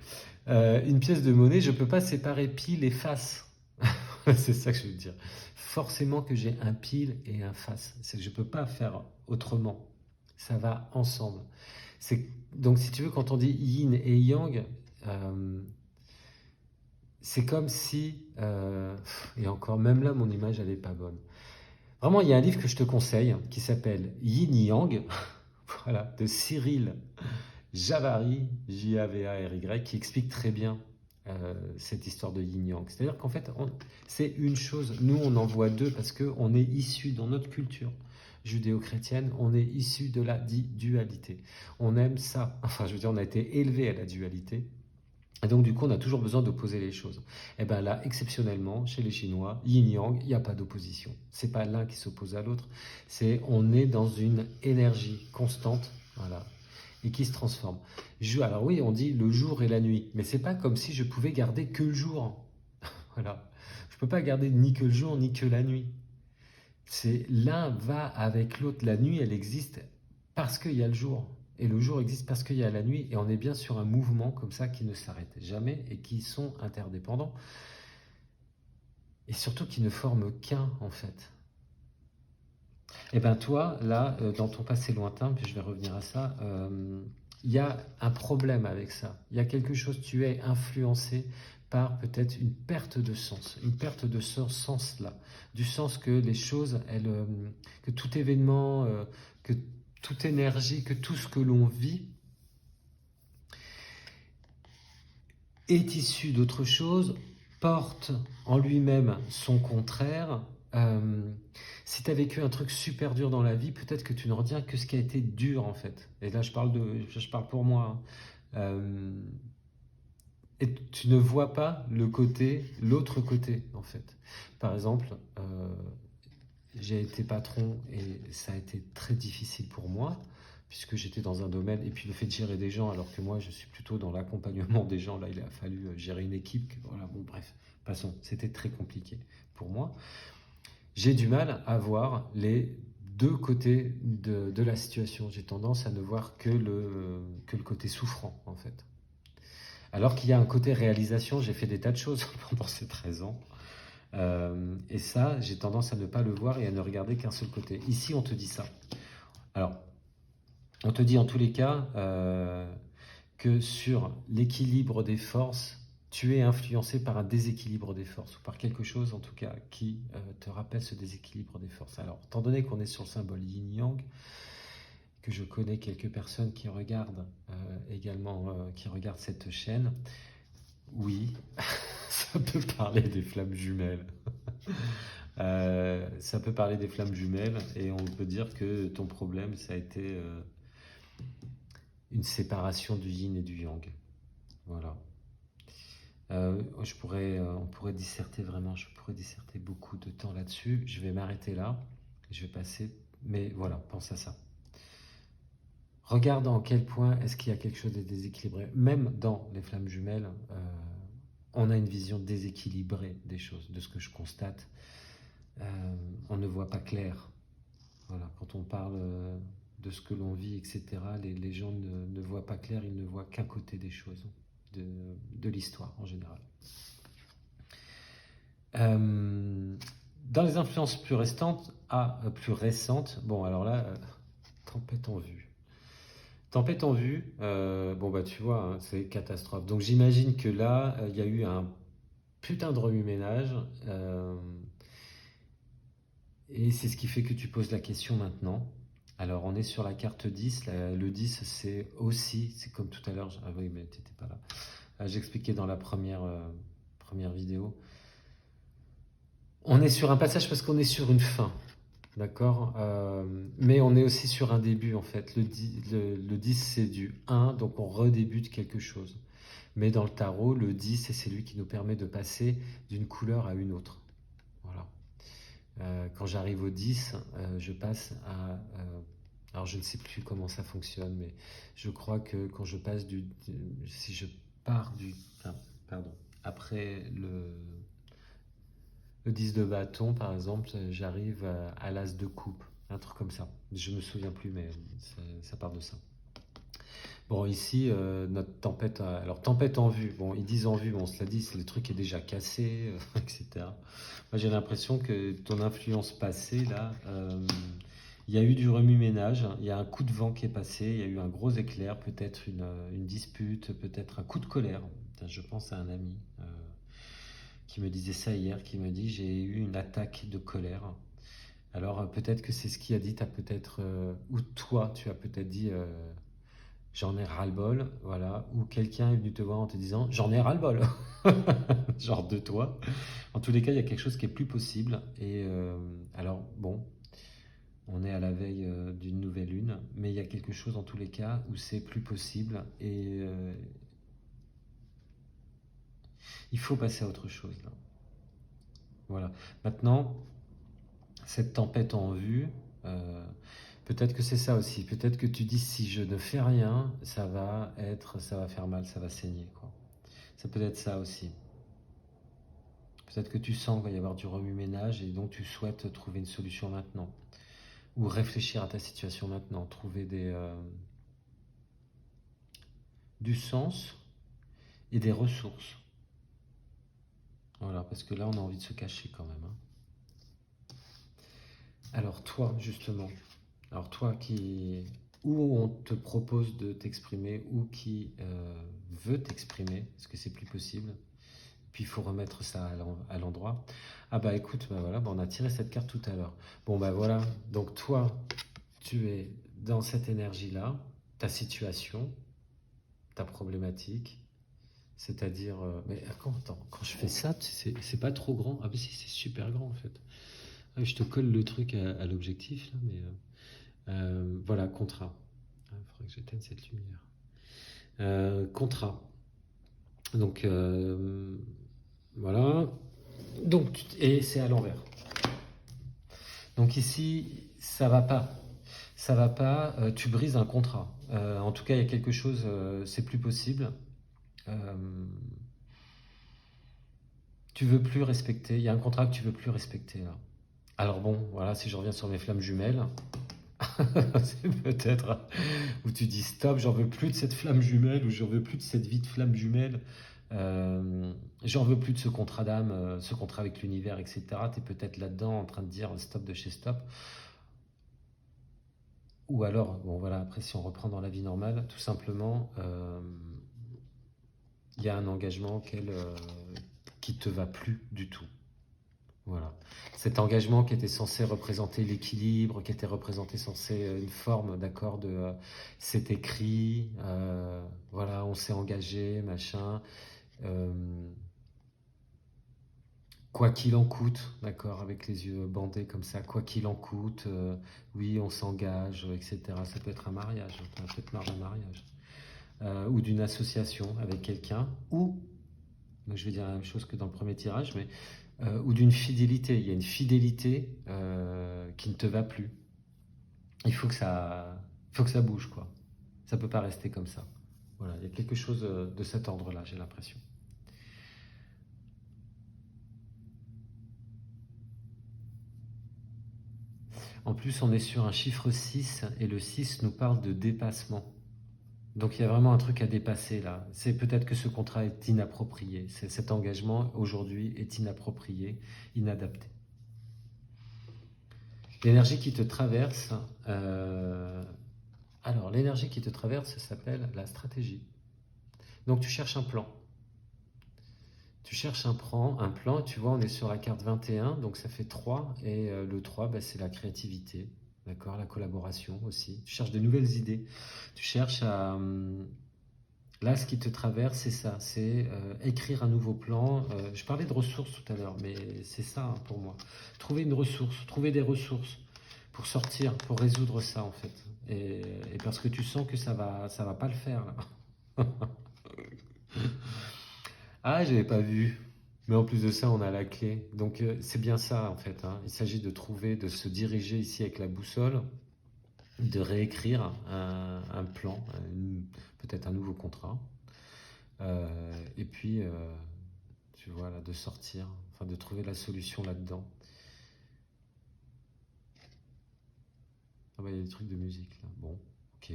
Speaker 1: Une pièce de monnaie, je ne peux pas séparer pile et face. C'est ça que je veux dire. Forcément que j'ai un pile et un face. Je ne peux pas faire autrement. Ça va ensemble. Donc, si tu veux, quand on dit yin et yang, c'est comme si, et encore, même là, mon image, elle n'est pas bonne. Vraiment, il y a un livre que je te conseille qui s'appelle Yin Yang, voilà, de Cyril Javary, Javary, qui explique très bien cette histoire de Yin Yang. C'est-à-dire qu'en fait, c'est une chose. Nous, on en voit deux parce qu'on est issu dans notre culture judéo-chrétienne, on est issu de la dualité. On aime ça. Enfin, je veux dire, on a été élevé à la dualité. Et donc, du coup, on a toujours besoin d'opposer les choses. Et bien là, exceptionnellement, chez les Chinois, yin-yang, il n'y a pas d'opposition. C'est pas l'un qui s'oppose à l'autre. On est dans une énergie constante, voilà, et qui se transforme. Alors oui, on dit le jour et la nuit, mais c'est pas comme si je pouvais garder que le jour. Voilà. Je peux pas garder ni que le jour, ni que la nuit. L'un va avec l'autre. La nuit, elle existe parce qu'il y a le jour. Et le jour existe parce qu'il y a la nuit. Et on est bien sur un mouvement comme ça qui ne s'arrête jamais et qui sont interdépendants. Et surtout qui ne forment qu'un, en fait. Et bien toi, là, dans ton passé lointain, puis je vais revenir à ça, il y a un problème avec ça. Il y a quelque chose, tu es influencé par peut-être une perte de sens, une perte de ce sens-là, du sens que les choses, que tout événement, que toute énergie, que tout ce que l'on vit est issu d'autre chose, porte en lui-même son contraire. Si tu as vécu un truc super dur dans la vie, peut-être que tu ne retiens que ce qui a été dur en fait. Et là, je parle pour moi. Hein. Et tu ne vois pas l'autre côté en fait. Par exemple, j'ai été patron et ça a été très difficile pour moi puisque j'étais dans un domaine, et puis le fait de gérer des gens, alors que moi je suis plutôt dans l'accompagnement des gens, là il a fallu gérer une équipe, voilà, bon bref, passons, c'était très compliqué pour moi. J'ai du mal à voir les deux côtés de la situation, j'ai tendance à ne voir que le côté souffrant en fait. Alors qu'il y a un côté réalisation, j'ai fait des tas de choses pendant ces 13 ans, et ça, j'ai tendance à ne pas le voir et à ne regarder qu'un seul côté. Ici, on te dit ça. Alors, on te dit en tous les cas que sur l'équilibre des forces, tu es influencé par un déséquilibre des forces, ou par quelque chose en tout cas qui te rappelle ce déséquilibre des forces. Alors, étant donné qu'on est sur le symbole yin-yang, que je connais quelques personnes qui regardent également, qui regardent cette chaîne, oui, ça peut parler des flammes jumelles. Ça peut parler des flammes jumelles, et on peut dire que ton problème, ça a été une séparation du yin et du yang. Voilà. On pourrait disserter vraiment, je pourrais disserter beaucoup de temps là-dessus. Je vais m'arrêter là, je vais passer, mais voilà, pense à ça. Regarde en quel point est-ce qu'il y a quelque chose de déséquilibré. Même dans les flammes jumelles, on a une vision déséquilibrée des choses, de ce que je constate. On ne voit pas clair. Voilà, quand on parle de ce que l'on vit, etc., les gens ne voient pas clair, ils ne voient qu'un côté des choses, de l'histoire en général. Dans les influences plus récentes, bon alors là, tempête en vue. Tempête en vue, bon bah tu vois, hein, c'est catastrophe. Donc j'imagine que là, il y a eu un putain de remue-ménage. Et c'est ce qui fait que tu poses la question maintenant. Alors on est sur la carte 10. Le 10 c'est aussi, c'est comme tout à l'heure. Ah oui, mais tu n'étais pas là. J'expliquais dans la première vidéo. On est sur un passage parce qu'on est sur une fin. D'accord. Mais on est aussi sur un début en fait. Le 10 c'est du 1, donc on redébute quelque chose. Mais dans le tarot, le 10 c'est celui qui nous permet de passer d'une couleur à une autre. Voilà. Quand j'arrive au 10, je passe à... alors je ne sais plus comment ça fonctionne, mais je crois que quand je passe si je pars du... enfin, pardon. Après le 10 de bâton, par exemple, j'arrive à l'as de coupe. Un truc comme ça. Je me souviens plus, mais ça part de ça. Bon, ici, notre tempête, alors tempête en vue, bon, ils disent en vue, bon, on se l'a dit, le truc est déjà cassé, etc. Moi, j'ai l'impression que ton influence passée, là, il y a eu du remue-ménage, il y a un coup de vent qui est passé, il y a eu un gros éclair, peut-être une dispute, peut-être un coup de colère. Je pense à un ami qui me disait ça hier, qui me dit, j'ai eu une attaque de colère. Alors, peut-être que c'est ce qu'il a dit, t'as peut-être, ou toi, tu as peut-être dit... j'en ai ras-le-bol, voilà, ou quelqu'un est venu te voir en te disant j'en ai ras-le-bol, genre de toi. En tous les cas, il y a quelque chose qui est plus possible. Et alors, bon, on est à la veille d'une nouvelle lune, mais il y a quelque chose en tous les cas où c'est plus possible et il faut passer à autre chose là. Voilà. Maintenant, cette tempête en vue, euh, peut-être que c'est ça aussi. Peut-être que tu dis si je ne fais rien, ça va faire mal, ça va saigner, quoi. Ça peut être ça aussi. Peut-être que tu sens qu'il va y avoir du remue-ménage et donc tu souhaites trouver une solution maintenant. Ou réfléchir à ta situation maintenant. Trouver du sens et des ressources. Voilà, parce que là on a envie de se cacher quand même, hein. Alors toi, justement, alors toi qui... où on te propose de t'exprimer ou qui veut t'exprimer, parce que c'est plus possible, puis il faut remettre ça à l'endroit. Ah bah écoute, bah voilà, bah on a tiré cette carte tout à l'heure. Bon bah voilà, donc toi, tu es dans cette énergie-là, ta situation, ta problématique, c'est-à-dire... mais attends, quand je fais ça, c'est pas trop grand. Ah bah si, c'est super grand en fait. Ah, je te colle le truc à l'objectif, là, mais... voilà, contrat. Il faudrait que j'éteigne cette lumière. Contrat. Donc, voilà. Donc, et c'est à l'envers. Donc ici, ça va pas. Ça va pas, tu brises un contrat. En tout cas, il y a quelque chose, c'est plus possible. Euh, tu veux plus respecter. Il y a un contrat que tu veux plus respecter là. Alors bon, voilà, si je reviens sur mes flammes jumelles, c'est peut-être où tu dis stop, j'en veux plus de cette flamme jumelle ou j'en veux plus de cette vie de flamme jumelle. J'en veux plus de ce contrat d'âme, ce contrat avec l'univers, etc. Tu es peut-être là-dedans en train de dire stop de chez stop. Ou alors, bon voilà, après si on reprend dans la vie normale, tout simplement, il y a un engagement qui te va plus du tout. Voilà. Cet engagement qui était censé représenter l'équilibre, qui était représenté censé une forme d'accord de c'est écrit, voilà, on s'est engagé, machin. euh, Quoi qu'il en coûte, d'accord, avec les yeux bandés comme ça, quoi qu'il en coûte, oui, on s'engage, etc. Ça peut être un mariage, un fait marre d'un mariage, ou d'une association avec quelqu'un, ou, donc je vais dire la même chose que dans le premier tirage, mais ou d'une fidélité. Il y a une fidélité qui ne te va plus. Il faut que ça bouge, quoi. Ça peut pas rester comme ça. Voilà, il y a quelque chose de cet ordre-là, j'ai l'impression. En plus, on est sur un chiffre 6 et le 6 nous parle de dépassement. Donc il y a vraiment un truc à dépasser là. C'est peut-être que ce contrat est inapproprié. Cet engagement aujourd'hui est inapproprié, inadapté. L'énergie qui te traverse, Alors, l'énergie qui te traverse, ça s'appelle la stratégie. Donc, tu cherches un plan. Tu cherches un plan, et tu vois, on est sur la carte 21, donc ça fait 3, et le 3, bah, c'est la créativité, d'accord, la collaboration aussi. Tu cherches de nouvelles idées. Tu cherches à... Là, ce qui te traverse, c'est ça, c'est écrire un nouveau plan. Je parlais de ressources tout à l'heure, mais c'est ça hein, pour moi. Trouver une ressource, trouver des ressources pour sortir, pour résoudre ça en fait. Et parce que tu sens que ça va pas le faire là. Ah, j'avais pas vu. Mais en plus de ça, on a la clé. Donc c'est bien ça en fait, hein. Il s'agit de trouver, de se diriger ici avec la boussole, de réécrire un plan, peut-être un nouveau contrat. Et puis, tu vois, là, de sortir, enfin de trouver la solution là-dedans. Ah bah, il y a des trucs de musique là. Bon, ok.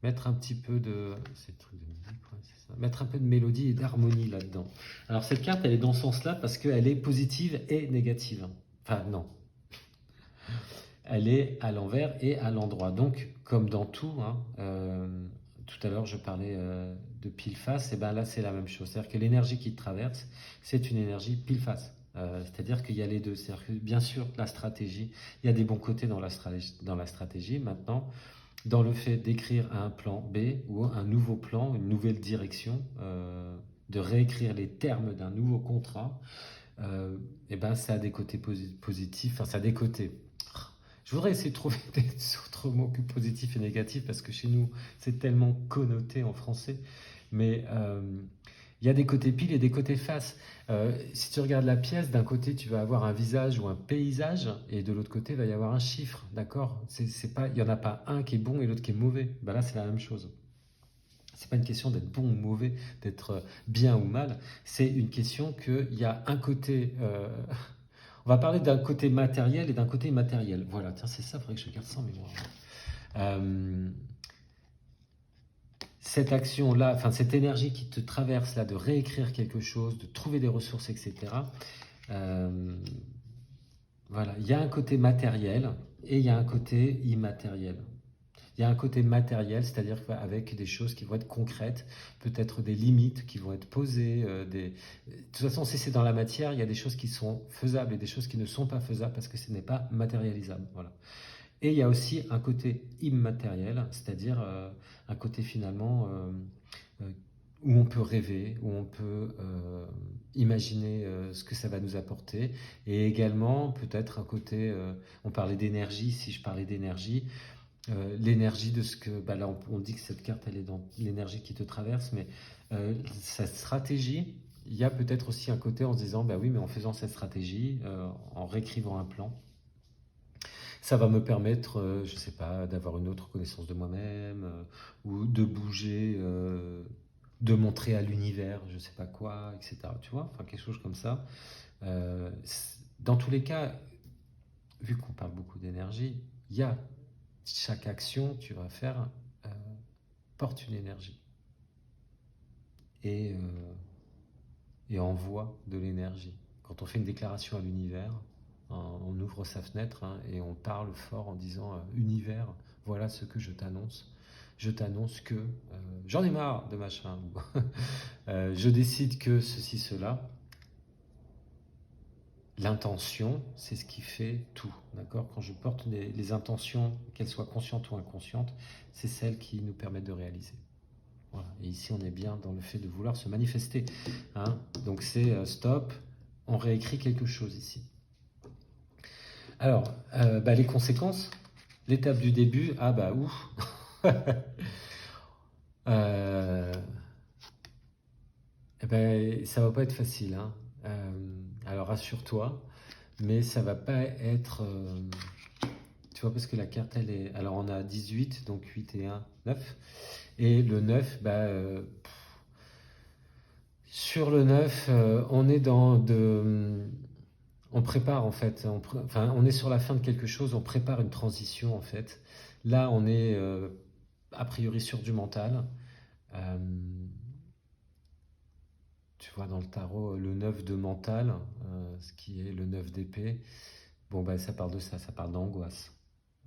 Speaker 1: Mettre un petit peu de... C'est des trucs de musique, ouais, c'est ça. Mettre un peu de mélodie et d'harmonie là-dedans. Alors cette carte, elle est dans ce sens-là parce qu'elle est positive et négative. Enfin, non. Elle est à l'envers et à l'endroit. Donc, comme dans tout, hein, tout à l'heure je parlais de pile-face, et bien là c'est la même chose. C'est-à-dire que l'énergie qui te traverse, c'est une énergie pile-face. C'est-à-dire qu'il y a les deux. C'est-à-dire que bien sûr, la stratégie, il y a des bons côtés dans la stratégie. Maintenant, dans le fait d'écrire un plan B ou un nouveau plan, une nouvelle direction, de réécrire les termes d'un nouveau contrat, et ben ça a des côtés positifs, enfin ça a des côtés. Je voudrais essayer de trouver des autres mots que positif et négatif parce que chez nous c'est tellement connoté en français. Mais il y a des côtés pile et des côtés face. Si tu regardes la pièce, d'un côté tu vas avoir un visage ou un paysage et de l'autre côté il va y avoir un chiffre, d'accord? C'est pas, il n'y en a pas un qui est bon et l'autre qui est mauvais. Ben là c'est la même chose. C'est pas une question d'être bon ou mauvais, d'être bien ou mal. C'est une question qu'il y a un côté. On va parler d'un côté matériel et d'un côté immatériel. Voilà, tiens, c'est ça, il faudrait que je garde ça en mémoire. Euh, cette action-là, enfin cette énergie qui te traverse là, de réécrire quelque chose, de trouver des ressources, etc. euh, voilà, il y a un côté matériel et il y a un côté immatériel. Il y a un côté matériel, c'est-à-dire avec des choses qui vont être concrètes, peut-être des limites qui vont être posées. De toute façon, si c'est dans la matière, il y a des choses qui sont faisables et des choses qui ne sont pas faisables parce que ce n'est pas matérialisable. Voilà. Et il y a aussi un côté immatériel, c'est-à-dire un côté finalement euh, où on peut rêver, où on peut imaginer ce que ça va nous apporter. Et également peut-être un côté, on parlait d'énergie, si je parlais d'énergie, l'énergie de ce que, bah là on dit que cette carte elle est dans l'énergie qui te traverse, mais cette stratégie, il y a peut-être aussi un côté en se disant, bah oui, mais en faisant cette stratégie, en réécrivant un plan, ça va me permettre, je sais pas, d'avoir une autre connaissance de moi-même, ou de bouger, de montrer à l'univers, je sais pas quoi, etc. Tu vois, enfin quelque chose comme ça. Dans tous les cas, vu qu'on parle beaucoup d'énergie, il y a chaque action que tu vas faire euh, porte une énergie et, et envoie de l'énergie. Quand on fait une déclaration à l'univers, on ouvre sa fenêtre hein, et on parle fort en disant univers, voilà ce que je t'annonce. Je t'annonce que j'en ai marre de machin. Je décide que ceci, cela. L'intention, c'est ce qui fait tout. D'accord? Quand je porte les intentions, qu'elles soient conscientes ou inconscientes, c'est celles qui nous permettent de réaliser. Voilà. Et ici, on est bien dans le fait de vouloir se manifester. Hein. Donc c'est stop, on réécrit quelque chose ici. Alors, bah, les conséquences, l'étape du début, ah bah ouf. euh, eh ben, ça va pas être facile. Hein. Alors rassure-toi, mais ça va pas être... tu vois, parce que la carte, elle est... Alors on a 18, donc 8 et 1, 9. Et le 9, bah, sur le 9, on est dans de... On prépare en fait, enfin, on est sur la fin de quelque chose, on prépare une transition en fait. Là, on est a priori sur du mental. Euh, tu vois, dans le tarot, le 9 de mental, ce qui est le 9 d'épée, bon, bah, ça parle de ça parle d'angoisse.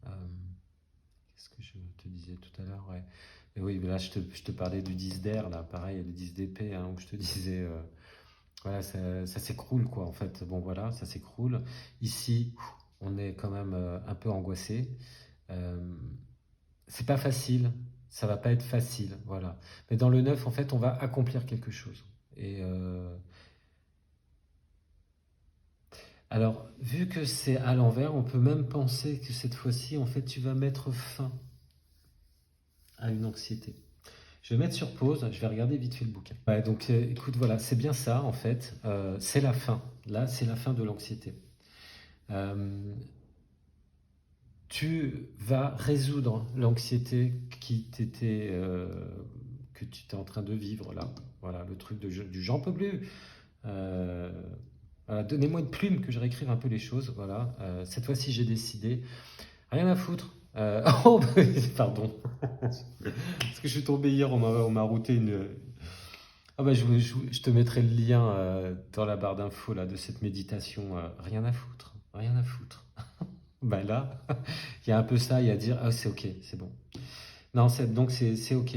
Speaker 1: Euh, Qu'est-ce que je te disais tout à l'heure, ouais. Et oui, là, je te parlais du 10 d'air, là, pareil, le 10 d'épée, hein, où je te disais, voilà, ça s'écroule, quoi, en fait. Bon, voilà, ça s'écroule. Ici, on est quand même un peu angoissé. Euh, c'est pas facile, ça va pas être facile, voilà. Mais dans le 9, en fait, on va accomplir quelque chose. Et alors, vu que c'est à l'envers, on peut même penser que cette fois-ci, en fait, tu vas mettre fin à une anxiété. Je vais mettre sur pause, je vais regarder vite fait le bouquin. Ouais, donc écoute, voilà, c'est bien ça en fait. C'est la fin. Là, c'est la fin de l'anxiété. Euh, tu vas résoudre l'anxiété que tu étais en train de vivre là. Voilà, le truc du j'en peux plus. Euh, voilà, donnez-moi une plume que je réécrive un peu les choses. Voilà, cette fois-ci j'ai décidé. Rien à foutre. Oh, pardon. Parce que je suis tombé hier, on m'a routé une. Ah bah je te mettrai le lien dans la barre d'infos là de cette méditation. Rien à foutre, rien à foutre. Bah là, il y a un peu ça, il y a dire ah c'est ok, c'est bon. Non, donc c'est ok.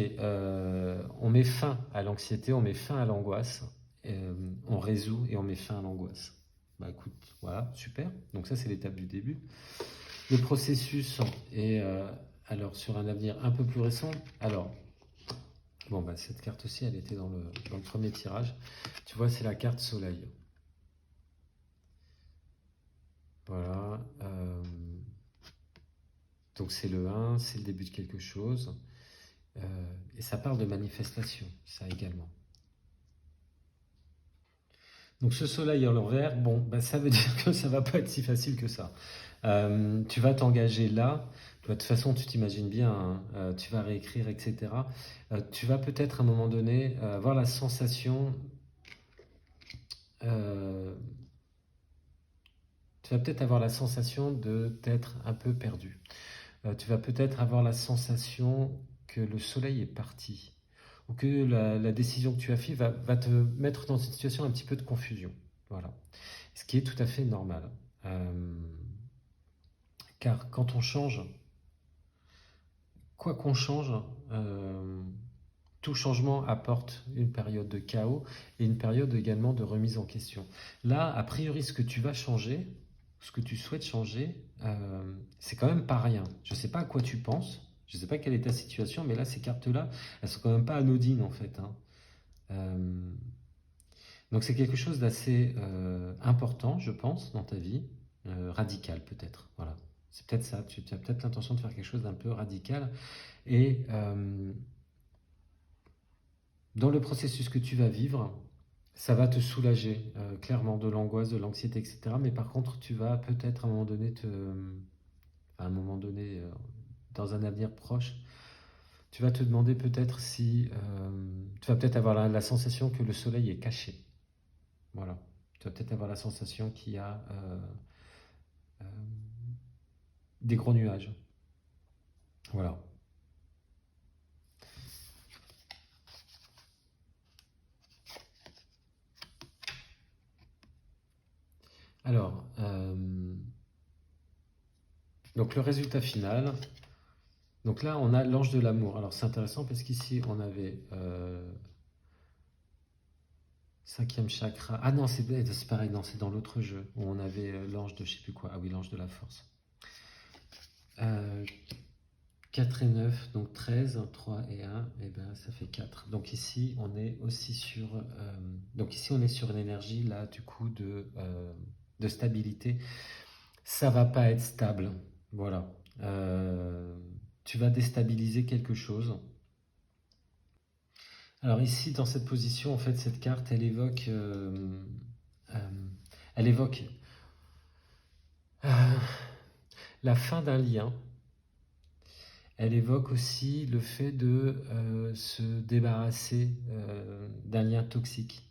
Speaker 1: On met fin à l'anxiété, on met fin à l'angoisse, on résout et on met fin à l'angoisse. Bah écoute, voilà, super. Donc ça c'est l'étape du début. Le processus est alors sur un avenir un peu plus récent. Alors bon, bah, cette carte aussi, elle était dans le premier tirage. Tu vois, c'est la carte Soleil. Voilà. Donc c'est le 1, c'est le début de quelque chose. Et ça parle de manifestation, ça également. Donc ce soleil à l'envers, bon, bah, ça veut dire que ça va pas être si facile que ça. Tu vas t'engager là. De toute façon, tu t'imagines bien, hein, tu vas réécrire, etc. Tu vas peut-être à un moment donné avoir la sensation euh, tu vas peut-être avoir la sensation de t'être un peu perdu. Tu vas peut-être avoir la sensation que le soleil est parti ou que la décision que tu as faite va te mettre dans une situation un petit peu de confusion. Voilà. Ce qui est tout à fait normal. Euh, car quand on change, quoi qu'on change, euh, tout changement apporte une période de chaos et une période également de remise en question. Là, a priori, ce que tu vas changer, ce que tu souhaites changer, c'est quand même pas rien. Je ne sais pas à quoi tu penses, je ne sais pas quelle est ta situation, mais là, ces cartes-là, elles sont quand même pas anodines en fait, hein. Euh, donc c'est quelque chose d'assez important, je pense, dans ta vie, radical peut-être. Voilà, c'est peut-être ça. Tu as peut-être l'intention de faire quelque chose d'un peu radical et dans le processus que tu vas vivre, ça va te soulager clairement de l'angoisse, de l'anxiété, etc. Mais par contre, tu vas peut-être à un moment donné dans un avenir proche, tu vas te demander peut-être si, tu vas peut-être avoir la sensation que le soleil est caché. Voilà. Tu vas peut-être avoir la sensation qu'il y a euh, des gros nuages. Voilà. Alors, donc le résultat final. Donc là, on a l'ange de l'amour. Alors c'est intéressant parce qu'ici, on avait cinquième chakra. Ah non, c'est pareil, non, c'est dans l'autre jeu où on avait l'ange de je sais plus quoi. Ah oui, l'ange de la force. Euh, 4 et 9, donc 13, 3 et 1, et ben ça fait 4. Donc ici, on est aussi sur une énergie là, du coup, de stabilité. Ça va pas être stable. Voilà. Tu vas déstabiliser quelque chose. Alors ici, dans cette position, en fait, cette carte, euh, elle évoque euh, la fin d'un lien. Elle évoque aussi le fait de se débarrasser d'un lien toxique.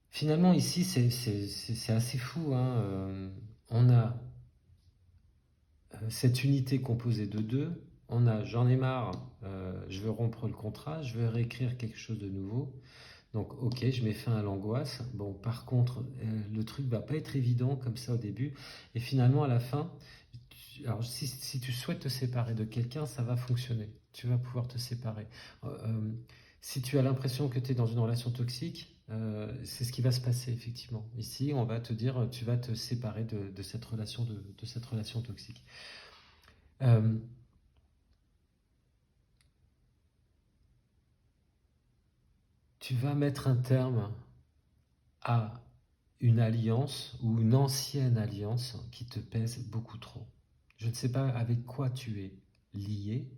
Speaker 1: Finalement, ici, c'est assez fou, hein. On a cette unité composée de deux. On a j'en ai marre, je veux rompre le contrat, je veux réécrire quelque chose de nouveau. Donc, ok, je mets fin à l'angoisse. Bon, par contre, le truc va pas être évident comme ça au début. Et finalement, à la fin, Alors, si tu souhaites te séparer de quelqu'un, ça va fonctionner. Tu vas pouvoir te séparer. Si tu as l'impression que tu es dans une relation toxique, c'est ce qui va se passer effectivement. Ici, on va te dire, tu vas te séparer de cette relation, de cette relation toxique. Euh, Tu vas mettre un terme à une alliance ou une ancienne alliance qui te pèse beaucoup trop. Je ne sais pas avec quoi tu es lié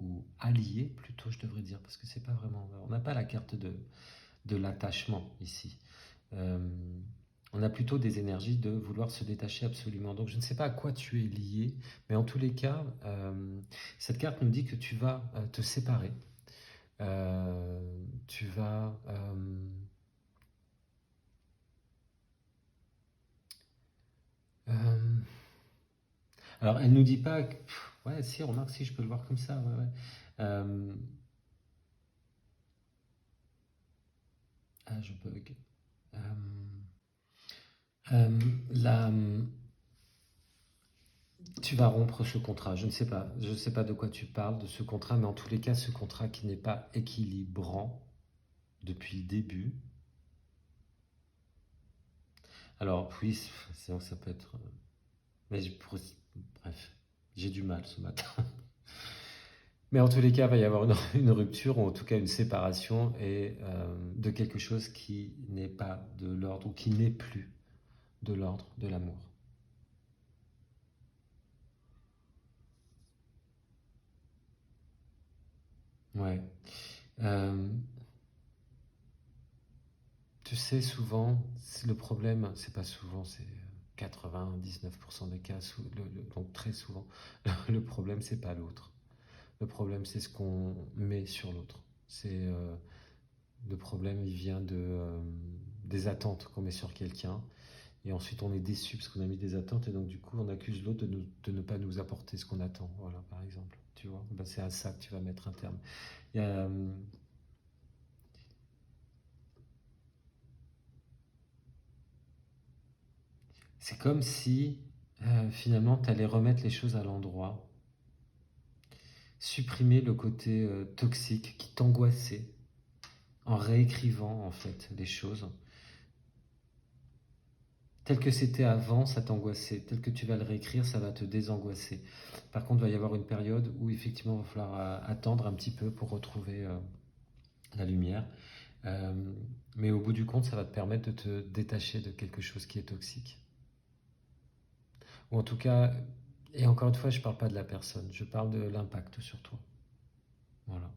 Speaker 1: ou allié, plutôt je devrais dire, parce que c'est pas vraiment. On n'a pas la carte de l'attachement ici. Euh, on a plutôt des énergies de vouloir se détacher absolument. Donc je ne sais pas à quoi tu es lié, mais en tous les cas, cette carte nous dit que tu vas te séparer. Tu vas euh, alors, elle nous dit pas. Ouais, si, remarque, si, je peux le voir comme ça. Ouais, ouais. Euh, je bug. Euh, euh, la, Tu vas rompre ce contrat. Je ne sais pas de quoi tu parles, de ce contrat, mais en tous les cas, ce contrat qui n'est pas équilibrant depuis le début. Alors, oui, c'est vrai que ça peut être. Mais bref, j'ai du mal ce matin. Mais en tous les cas, il va y avoir une rupture, ou en tout cas une séparation, et de quelque chose qui n'est pas de l'ordre, ou qui n'est plus de l'ordre de l'amour. Ouais. Euh, Tu sais, souvent, le problème, c'est pas souvent, c'est 99% des cas, donc très souvent, le problème, c'est pas l'autre. Le problème, c'est ce qu'on met sur l'autre. Le problème, il vient des attentes qu'on met sur quelqu'un. Et ensuite, on est déçu parce qu'on a mis des attentes. Et donc, du coup, on accuse l'autre de ne pas nous apporter ce qu'on attend. Voilà, par exemple. Tu vois, ben, c'est à ça que tu vas mettre un terme. Il y a, c'est comme si, finalement, tu allais remettre les choses à l'endroit. Supprimer le côté toxique qui t'angoissait en réécrivant, en fait, les choses. Tel que c'était avant, ça t'angoissait. Tel que tu vas le réécrire, ça va te désangoisser. Par contre, il va y avoir une période où effectivement, il va falloir attendre un petit peu pour retrouver la lumière. Euh, mais au bout du compte, ça va te permettre de te détacher de quelque chose qui est toxique. Ou en tout cas, et encore une fois, je ne parle pas de la personne, je parle de l'impact sur toi. Voilà.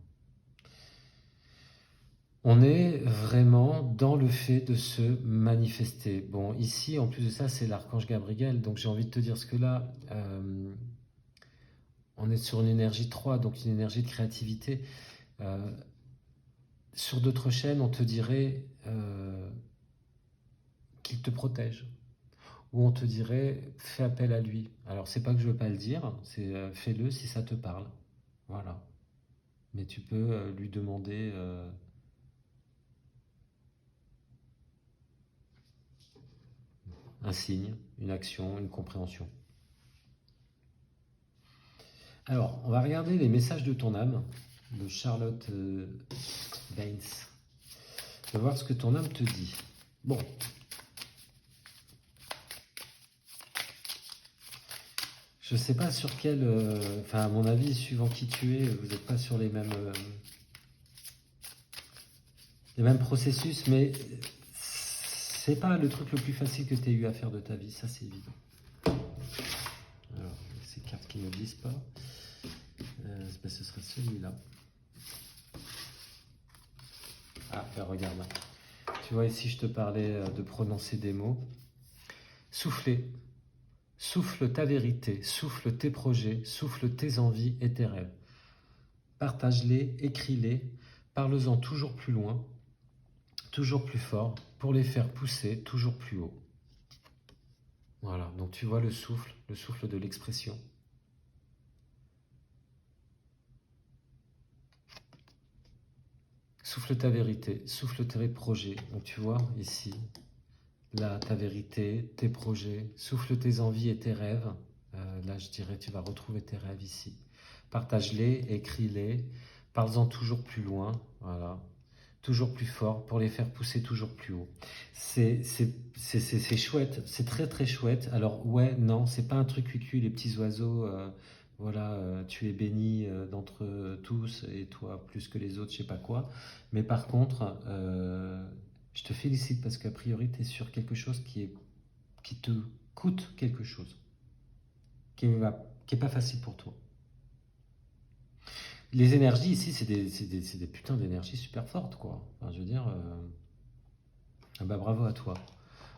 Speaker 1: On est vraiment dans le fait de se manifester. Bon, ici, en plus de ça, c'est l'archange Gabriel, donc j'ai envie de te dire ce que là, on est sur une énergie 3, donc une énergie de créativité. Euh, sur d'autres chaînes, on te dirait qu'il te protège, ou on te dirait fais appel à lui. Alors, c'est pas que je veux pas le dire, c'est fais-le si ça te parle. Voilà. Mais tu peux lui demander un signe, une action, une compréhension. Alors, on va regarder les messages de ton âme de Charlotte Baines. On va voir ce que ton âme te dit. Bon. Je ne sais pas sur quel... Enfin, à mon avis, suivant qui tu es, vous n'êtes pas sur les mêmes processus, mais c'est pas le truc le plus facile que tu aies eu à faire de ta vie, ça c'est évident. Alors, ces cartes qui ne disent pas, ce serait celui-là. Ah, ben regarde. Tu vois, ici, je te parlais de prononcer des mots. Souffler. Souffle ta vérité, souffle tes projets, souffle tes envies et tes rêves. Partage-les, écris-les, parle-en toujours plus loin, toujours plus fort, pour les faire pousser toujours plus haut. Voilà, donc tu vois le souffle de l'expression. Souffle ta vérité, souffle tes projets. Donc tu vois ici, là, ta vérité, tes projets, souffle tes envies et tes rêves. Là, je dirais, tu vas retrouver tes rêves ici. Partage-les, écris-les, parle-en toujours plus loin, voilà. Toujours plus fort pour les faire pousser toujours plus haut. C'est chouette, c'est très très chouette. Alors ouais, non, c'est pas un truc cucu, les petits oiseaux, voilà, tu es béni d'entre tous et toi plus que les autres, je sais pas quoi. Mais par contre, je te félicite parce qu'a priori, tu es sur quelque chose qui te coûte quelque chose, qui est pas facile pour toi. Les énergies ici, c'est des putains d'énergies super fortes, quoi. Enfin, je veux dire, ah bah, bravo à toi.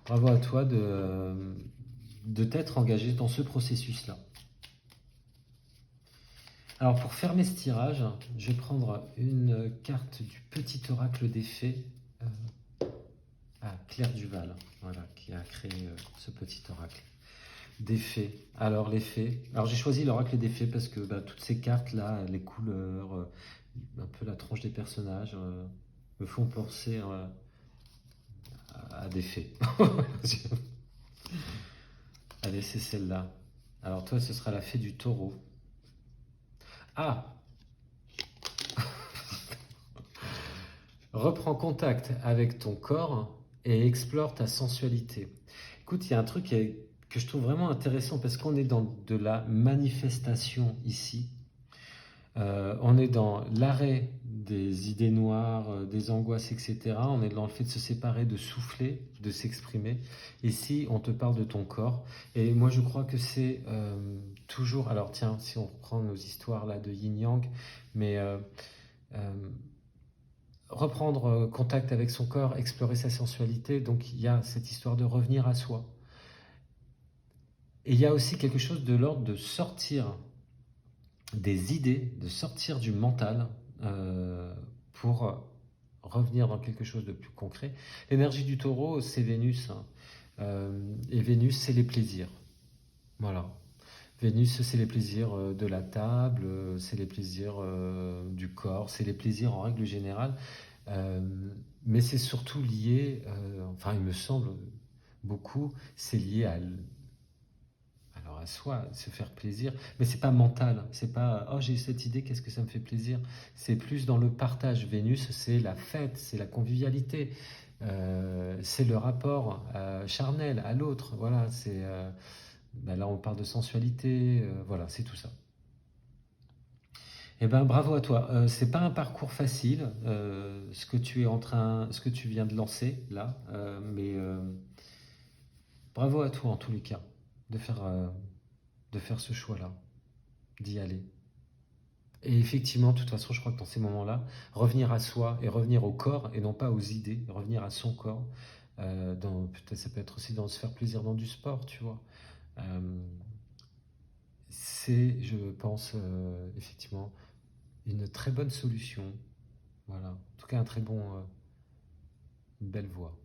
Speaker 1: Bravo à toi de t'être engagé dans ce processus-là. Alors, pour fermer ce tirage, je vais prendre une carte du petit oracle des fées à Claire Duval, voilà, qui a créé ce petit oracle. Des fées. Alors, les fées. Alors, j'ai choisi l'oracle des fées parce que bah, toutes ces cartes-là, les couleurs, un peu la tranche des personnages, me font penser à des fées. Allez, c'est celle-là. Alors, toi, ce sera la fée du taureau. Ah! Reprends contact avec ton corps et explore ta sensualité. Écoute, il y a un truc que je trouve vraiment intéressant parce qu'on est dans de la manifestation ici. On est dans l'arrêt des idées noires, des angoisses, etc. On est dans le fait de se séparer, de souffler, de s'exprimer. Ici, on te parle de ton corps. Et moi, je crois que c'est toujours... Alors tiens, si on reprend nos histoires là de yin-yang, mais reprendre contact avec son corps, explorer sa sensualité, donc il y a cette histoire de revenir à soi. Et il y a aussi quelque chose de l'ordre de sortir des idées, de sortir du mental pour revenir dans quelque chose de plus concret. L'énergie du taureau, c'est Vénus. Et Vénus, c'est les plaisirs. Voilà. Vénus, c'est les plaisirs de la table, c'est les plaisirs du corps, c'est les plaisirs en règle générale. Mais c'est surtout lié, enfin il me semble beaucoup, c'est lié alors à soi, se faire plaisir, mais c'est pas mental, c'est pas oh j'ai cette idée, qu'est-ce que ça me fait plaisir, c'est plus dans le partage. Vénus, c'est la fête, c'est la convivialité, c'est le rapport charnel à l'autre, voilà, c'est là on parle de sensualité, voilà, c'est tout ça. Eh ben bravo à toi. C'est pas un parcours facile, ce que tu viens de lancer là, mais bravo à toi en tous les cas de faire ce choix-là, d'y aller. Et effectivement, de toute façon, je crois que dans ces moments-là, revenir à soi et revenir au corps et non pas aux idées, revenir à son corps, peut-être ça peut être aussi dans se faire plaisir dans du sport, tu vois. Euh, c'est, je pense, effectivement, une très bonne solution. Voilà. En tout cas, une belle voix.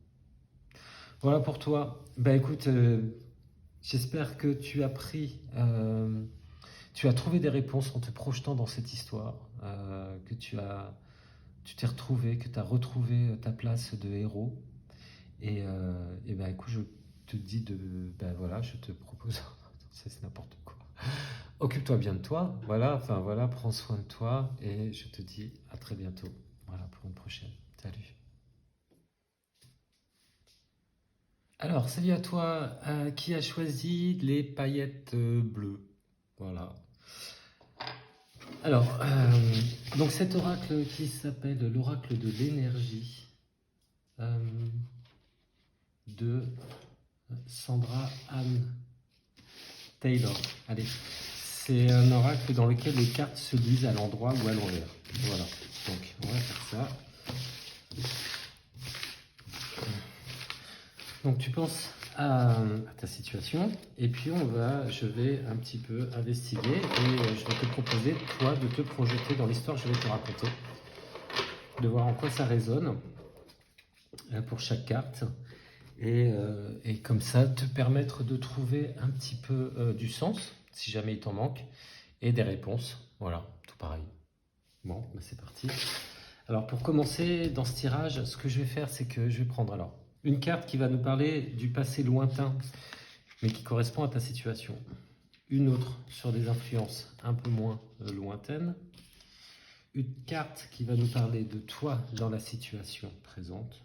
Speaker 1: Voilà pour toi. Bah écoute, j'espère que tu as trouvé des réponses en te projetant dans cette histoire, que tu t'es retrouvé, que tu as retrouvé ta place de héros. Et bah écoute, je te dis bah voilà, je te propose, c'est n'importe quoi. Occupe-toi bien de toi, voilà, enfin voilà, prends soin de toi et je te dis à très bientôt. Voilà pour une prochaine. Salut. Alors, salut à toi, qui a choisi les paillettes bleues. Voilà. Alors, donc cet oracle qui s'appelle l'oracle de l'énergie euh, de Sandra Anne Taylor. Allez, c'est un oracle dans lequel les cartes se lisent à l'endroit ou à l'envers. Voilà, donc on va faire ça. Donc tu penses à ta situation et puis je vais un petit peu investiguer et je vais te proposer toi de te projeter dans l'histoire que je vais te raconter, de voir en quoi ça résonne pour chaque carte et comme ça te permettre de trouver un petit peu du sens si jamais il t'en manque et des réponses. Voilà, tout pareil. Bon, bah c'est parti. Alors pour commencer dans ce tirage, ce que je vais faire, c'est que je vais prendre alors une carte qui va nous parler du passé lointain, mais qui correspond à ta situation. une autre sur des influences un peu moins lointaines. Une carte qui va nous parler de toi dans la situation présente,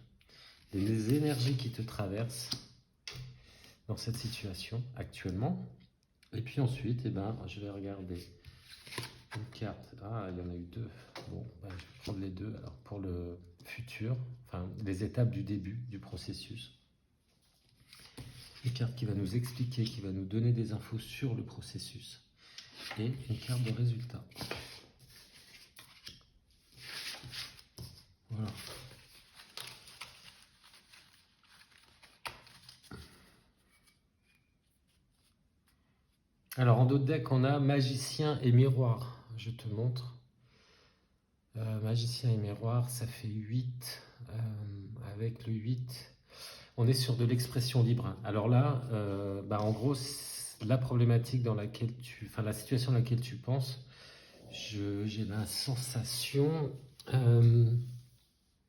Speaker 1: des énergies qui te traversent dans cette situation actuellement. Et puis ensuite, je vais regarder une carte. Ah, il y en a eu deux. Bon, je vais prendre les deux alors pour le futur, enfin les étapes du début du processus. Une carte qui va nous expliquer, qui va nous donner des infos sur le processus. Et une carte de résultat. Voilà. Alors en d'autres decks, on a magicien et miroir. Je te montre. Magicien et miroir, ça fait 8. Avec le 8, on est sur de l'expression libre. Alors là, en gros, la problématique dans laquelle la situation dans laquelle tu penses, j'ai la sensation...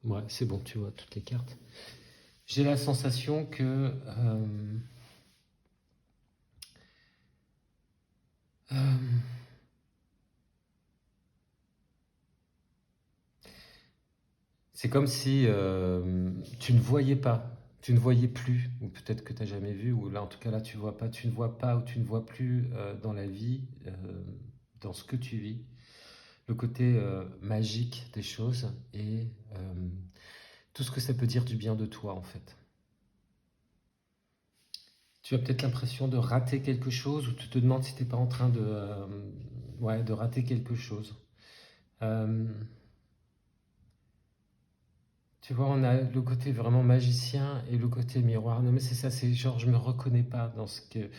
Speaker 1: ouais, c'est bon, tu vois toutes les cartes. J'ai la sensation que... c'est comme si tu ne voyais pas, tu ne voyais plus, ou peut-être que tu n'as jamais vu, ou là en tout cas là tu ne vois pas, tu ne vois pas ou tu ne vois plus dans la vie, dans ce que tu vis, le côté magique des choses et tout ce que ça peut dire du bien de toi en fait. Tu as peut-être l'impression de rater quelque chose ou tu te demandes si tu n'es pas en train de rater quelque chose. Tu vois, on a le côté vraiment magicien et le côté miroir. Non mais c'est ça, c'est genre je me reconnais pas dans ce que...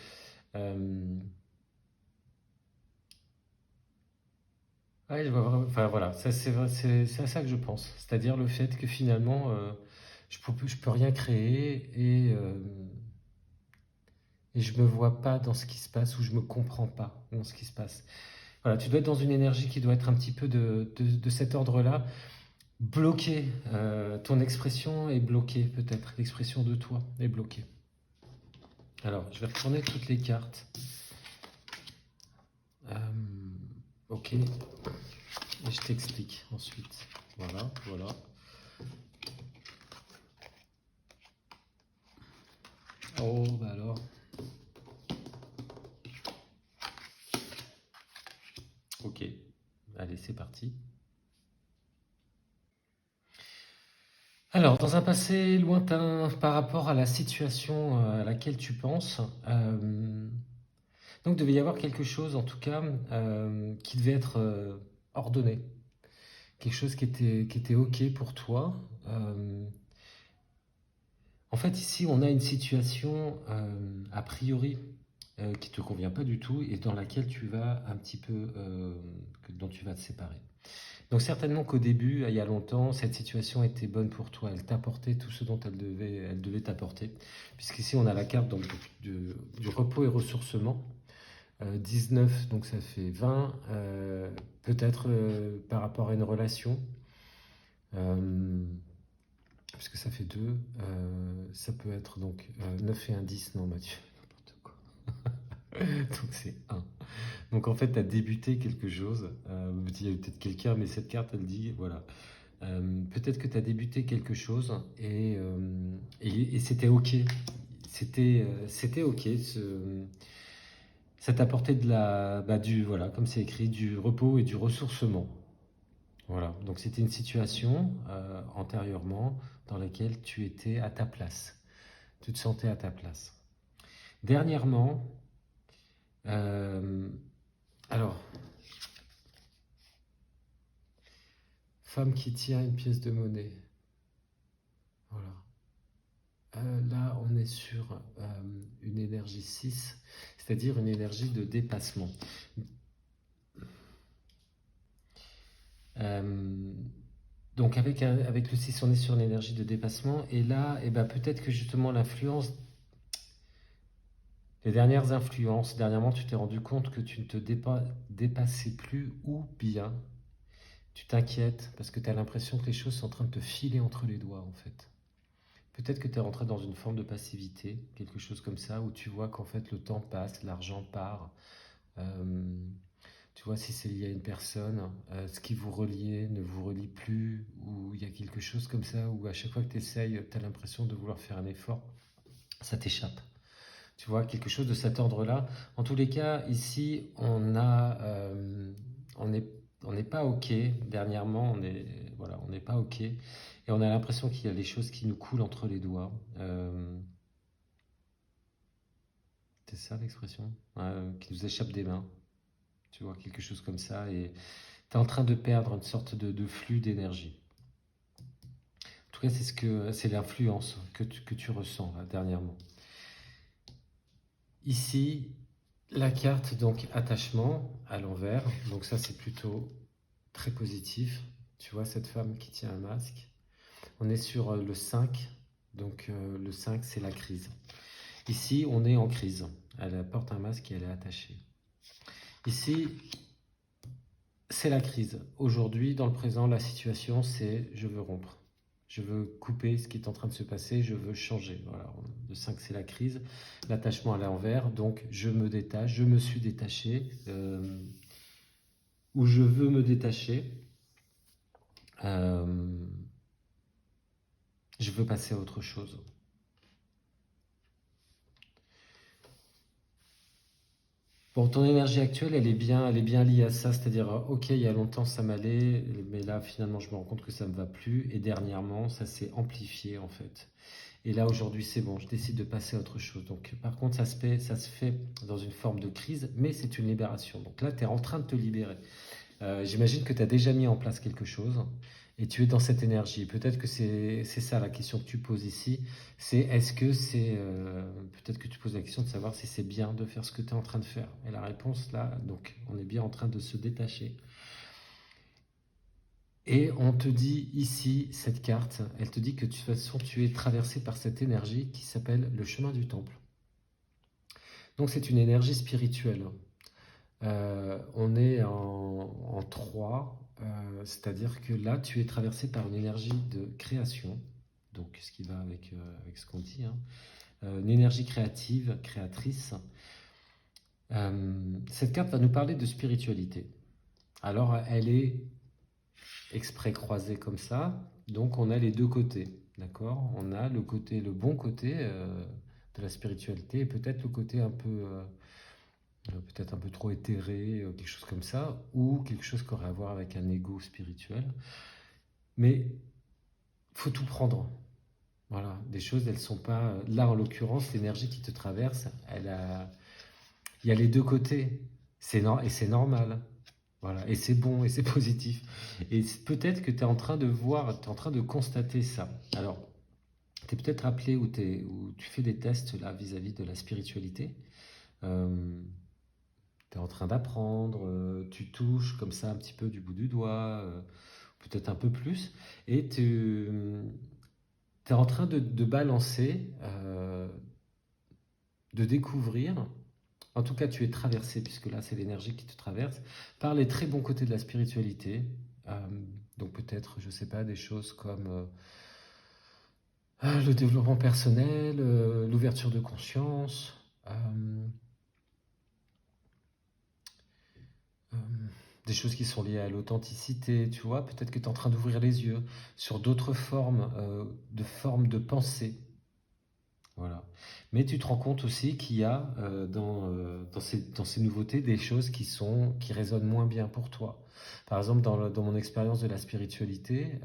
Speaker 1: Ouais, je vois vraiment... Enfin voilà, ça, c'est à ça que je pense. C'est-à-dire le fait que finalement, je peux rien créer et je me vois pas dans ce qui se passe ou je me comprends pas dans ce qui se passe. Voilà, tu dois être dans une énergie qui doit être un petit peu de cet ordre-là. Bloqué, ton expression est bloquée peut-être, l'expression de toi est bloquée. Alors, je vais retourner toutes les cartes. Ok, et je t'explique ensuite. Voilà, voilà. Oh, bah alors. Ok, allez, c'est parti. Alors, dans un passé lointain par rapport à la situation à laquelle tu penses, donc il devait y avoir quelque chose en tout cas qui devait être ordonné, quelque chose qui était ok pour toi. En fait, ici, on a une situation a priori qui te convient pas du tout et dans laquelle tu vas un petit peu, dont tu vas te séparer. Donc certainement qu'au début, il y a longtemps, cette situation était bonne pour toi. Elle t'apportait tout ce dont elle devait t'apporter. Puisqu'ici, on a la carte donc, du repos et ressourcement. 19, donc ça fait 20. Peut-être par rapport à une relation. Puisque ça fait 2. Ça peut être donc 9 et un 10. Non, Mathieu, n'importe quoi. Donc c'est 1. Donc en fait, tu as débuté quelque chose. Il y a peut-être quelqu'un, mais cette carte, elle dit, voilà. Peut-être que tu as débuté quelque chose et c'était ok. C'était ok. Ça t'apportait voilà, comme c'est écrit, du repos et du ressourcement. Voilà. Donc c'était une situation antérieurement dans laquelle tu étais à ta place. Tu te sentais à ta place. Dernièrement, alors, femme qui tient une pièce de monnaie. Voilà. Là, on est sur une énergie 6, c'est-à-dire une énergie de dépassement. Donc avec le 6, on est sur une énergie de dépassement. Et là, peut-être que justement l'influence, les dernières influences, dernièrement, tu t'es rendu compte que tu ne te dépassais plus ou bien tu t'inquiètes parce que tu as l'impression que les choses sont en train de te filer entre les doigts en fait. Peut-être que tu es rentré dans une forme de passivité, quelque chose comme ça, où tu vois qu'en fait le temps passe, l'argent part, Tu vois, si c'est lié à une personne, ce qui vous reliait ne vous relie plus, ou il y a quelque chose comme ça, où à chaque fois que tu essayes, tu as l'impression de vouloir faire un effort, ça t'échappe. Tu vois, quelque chose de cet ordre-là. En tous les cas, ici, on n'est on n'est pas OK. Dernièrement, voilà, on n'est pas OK. Et on a l'impression qu'il y a des choses qui nous coulent entre les doigts. C'est ça l'expression? Qui nous échappe des mains. Tu vois, quelque chose comme ça. Et tu es en train de perdre une sorte de flux d'énergie. En tout cas, c'est l'influence que tu ressens là, dernièrement. Ici, la carte, donc attachement à l'envers. Donc ça, c'est plutôt très positif. Tu vois cette femme qui tient un masque. On est sur le 5. Donc le 5, c'est la crise. Ici, on est en crise. Elle porte un masque et elle est attachée. Ici, c'est la crise. Aujourd'hui, dans le présent, la situation, c'est je veux rompre. Je veux couper ce qui est en train de se passer, je veux changer. Voilà. Le 5, c'est la crise. L'attachement à l'envers, donc je me détache, je me suis détaché, ou je veux me détacher. Je veux passer à autre chose. Bon, ton énergie actuelle, elle est bien liée à ça, c'est-à-dire, ok, il y a longtemps ça m'allait, mais là finalement je me rends compte que ça ne me va plus, et dernièrement ça s'est amplifié en fait. Et là aujourd'hui c'est bon, je décide de passer à autre chose. Donc par contre ça se fait dans une forme de crise, mais c'est une libération. Donc là tu es en train de te libérer. J'imagine que tu as déjà mis en place quelque chose et tu es dans cette énergie. Peut-être que c'est ça la question que tu poses ici. C'est est-ce que c'est... peut-être que tu poses la question de savoir si c'est bien de faire ce que tu es en train de faire. Et la réponse là, donc on est bien en train de se détacher. Et on te dit ici, cette carte, elle te dit que de toute façon tu es traversé par cette énergie qui s'appelle le chemin du temple. Donc c'est une énergie spirituelle. On est en 3, c'est-à-dire que là, tu es traversé par une énergie de création, donc ce qui va avec ce qu'on dit, hein. Une énergie créative, créatrice. Cette carte va nous parler de spiritualité. Alors, elle est exprès croisée comme ça, donc on a les deux côtés, d'accord? On a le bon côté de la spiritualité, et peut-être le côté un peu... peut-être un peu trop éthéré, quelque chose comme ça, ou quelque chose qui aurait à voir avec un ego spirituel. Mais faut tout prendre. Voilà, des choses, elles sont pas... Là, en l'occurrence, l'énergie qui te traverse, il y a les deux côtés. Et c'est normal. Voilà, et c'est bon, et c'est positif. Et peut-être que tu es en train de voir, tu es en train de constater ça. Alors, tu es peut-être appelé où tu fais des tests là vis-à-vis de la spiritualité. Tu es en train d'apprendre, tu touches comme ça un petit peu du bout du doigt, peut-être un peu plus, et tu es en train de balancer, de découvrir, en tout cas tu es traversé, puisque là c'est l'énergie qui te traverse, par les très bons côtés de la spiritualité, donc peut-être, je sais pas, des choses comme le développement personnel, l'ouverture de conscience, euh, des choses qui sont liées à l'authenticité, tu vois, peut-être que tu es en train d'ouvrir les yeux sur d'autres formes de pensée. Voilà. Mais tu te rends compte aussi qu'il y a dans ces nouveautés des choses qui résonnent moins bien pour toi. Par exemple, dans mon expérience de la spiritualité,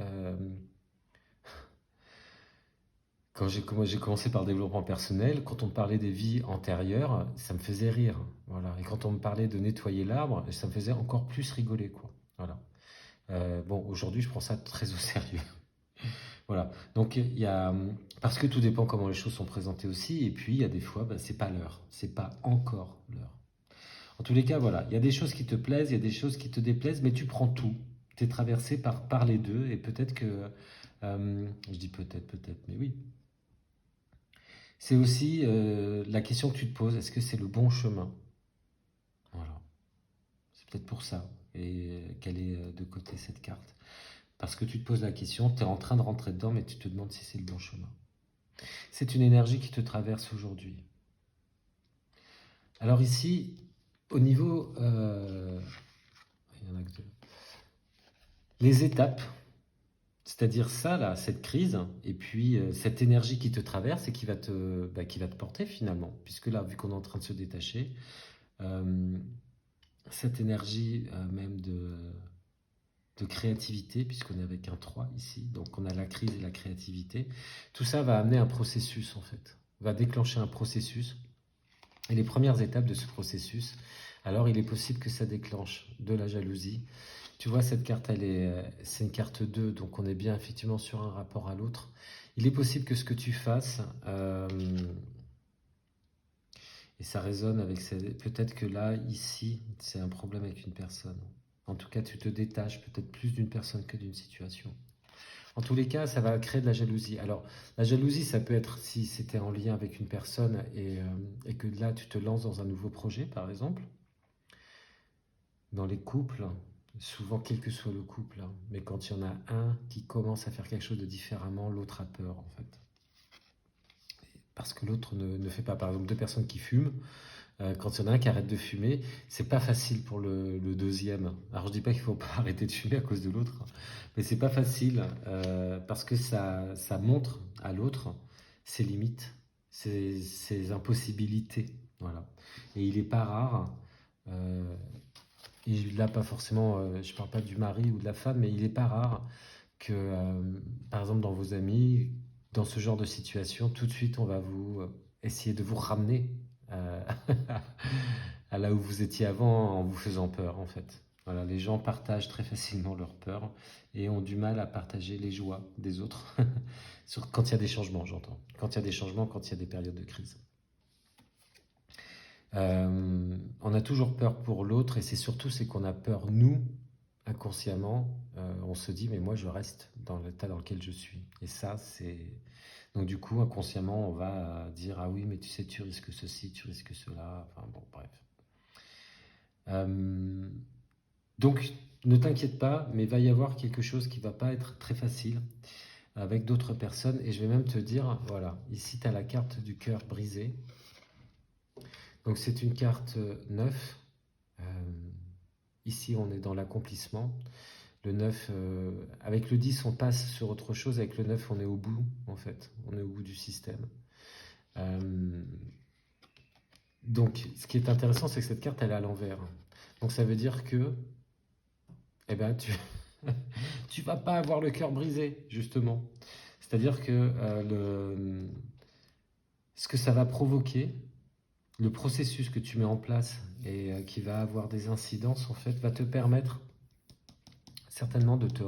Speaker 1: quand j'ai commencé par le développement personnel, quand on me parlait des vies antérieures, ça me faisait rire. Voilà. Et quand on me parlait de nettoyer l'arbre, ça me faisait encore plus rigoler, quoi. Voilà. Bon, aujourd'hui, je prends ça très au sérieux. Voilà. Donc, il y a, parce que tout dépend comment les choses sont présentées aussi. Et puis, il y a des fois, bah, c'est pas l'heure. C'est pas encore l'heure. En tous les cas, voilà. Il y a des choses qui te plaisent, il y a des choses qui te déplaisent, mais tu prends tout. Tu es traversé par les deux. Et peut-être que, je dis peut-être, mais oui. C'est aussi la question que tu te poses, est-ce que c'est le bon chemin? Voilà. C'est peut-être pour ça et qu'elle est de côté cette carte. Parce que tu te poses la question, tu es en train de rentrer dedans, mais tu te demandes si c'est le bon chemin. C'est une énergie qui te traverse aujourd'hui. Alors ici, Au niveau... il y en a que deux. Les étapes, c'est-à-dire ça, là, cette crise, et puis cette énergie qui te traverse et qui va te porter finalement. Puisque là, vu qu'on est en train de se détacher, euh, cette énergie même de créativité, puisqu'on est avec un 3 ici, donc on a la crise et la créativité, tout ça va amener un processus en fait, va déclencher un processus. Et les premières étapes de ce processus, alors il est possible que ça déclenche de la jalousie. Tu vois, cette carte, c'est une carte 2, donc on est bien effectivement sur un rapport à l'autre. Il est possible que ce que tu fasses, et ça résonne avec... Peut-être que là, ici, c'est un problème avec une personne. En tout cas, tu te détaches peut-être plus d'une personne que d'une situation. En tous les cas, ça va créer de la jalousie. Alors, la jalousie, ça peut être si c'était en lien avec une personne et que là, tu te lances dans un nouveau projet, par exemple. Dans les couples, souvent, quel que soit le couple, hein, mais quand il y en a un qui commence à faire quelque chose de différemment, l'autre a peur, en fait. Parce que l'autre ne fait pas. Par exemple, deux personnes qui fument, quand il y en a un qui arrête de fumer, c'est pas facile pour le deuxième. Alors je dis pas qu'il faut pas arrêter de fumer à cause de l'autre, mais c'est pas facile parce que ça montre à l'autre ses limites, ses impossibilités. Voilà. Et il est pas rare, euh, et là pas forcément, je parle pas du mari ou de la femme, mais il est pas rare que, par exemple dans vos amis, dans ce genre de situation, tout de suite on va vous essayer de vous ramener euh, à là où vous étiez avant en vous faisant peur en fait. Voilà, les gens partagent très facilement leurs peurs et ont du mal à partager les joies des autres. Quand il y a des changements, j'entends. Quand il y a des changements, quand il y a des périodes de crise. On a toujours peur pour l'autre et c'est qu'on a peur, nous, inconsciemment. On se dit, mais moi, je reste dans l'état dans lequel je suis. Et ça, c'est... Donc du coup, inconsciemment, on va dire, ah oui, mais tu sais, tu risques ceci, tu risques cela. Enfin bon, bref. Euh, donc, ne t'inquiète pas, mais il va y avoir quelque chose qui va pas être très facile avec d'autres personnes. Et je vais même te dire, voilà, ici, tu as la carte du cœur brisé. Donc c'est une carte 9. Euh, Ici, on est dans l'accomplissement. Le 9, avec le 10, on passe sur autre chose. Avec le 9, on est au bout, en fait. On est au bout du système. Euh, donc, ce qui est intéressant, c'est que cette carte, elle est à l'envers. Donc, ça veut dire que, eh ben, tu vas pas avoir le cœur brisé, justement. C'est-à-dire que ce que ça va provoquer, le processus que tu mets en place et qui va avoir des incidences, en fait, va te permettre certainement de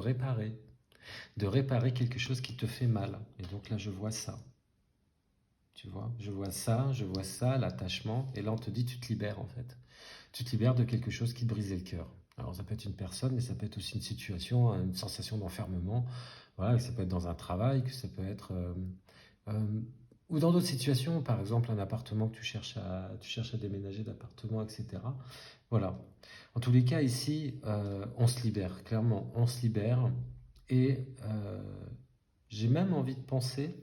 Speaker 1: réparer quelque chose qui te fait mal. Et donc là, je vois ça. Tu vois, je vois ça, l'attachement. Et là, on te dit, tu te libères, en fait. Tu te libères de quelque chose qui te brisait le cœur. Alors, ça peut être une personne, mais ça peut être aussi une situation, une sensation d'enfermement. Voilà, que ça peut être dans un travail, que ça peut être... euh, ou dans d'autres situations, par exemple, un appartement que tu cherches à déménager d'appartement, etc. Voilà. En tous les cas, ici, on se libère, clairement, on se libère. Et j'ai même envie de penser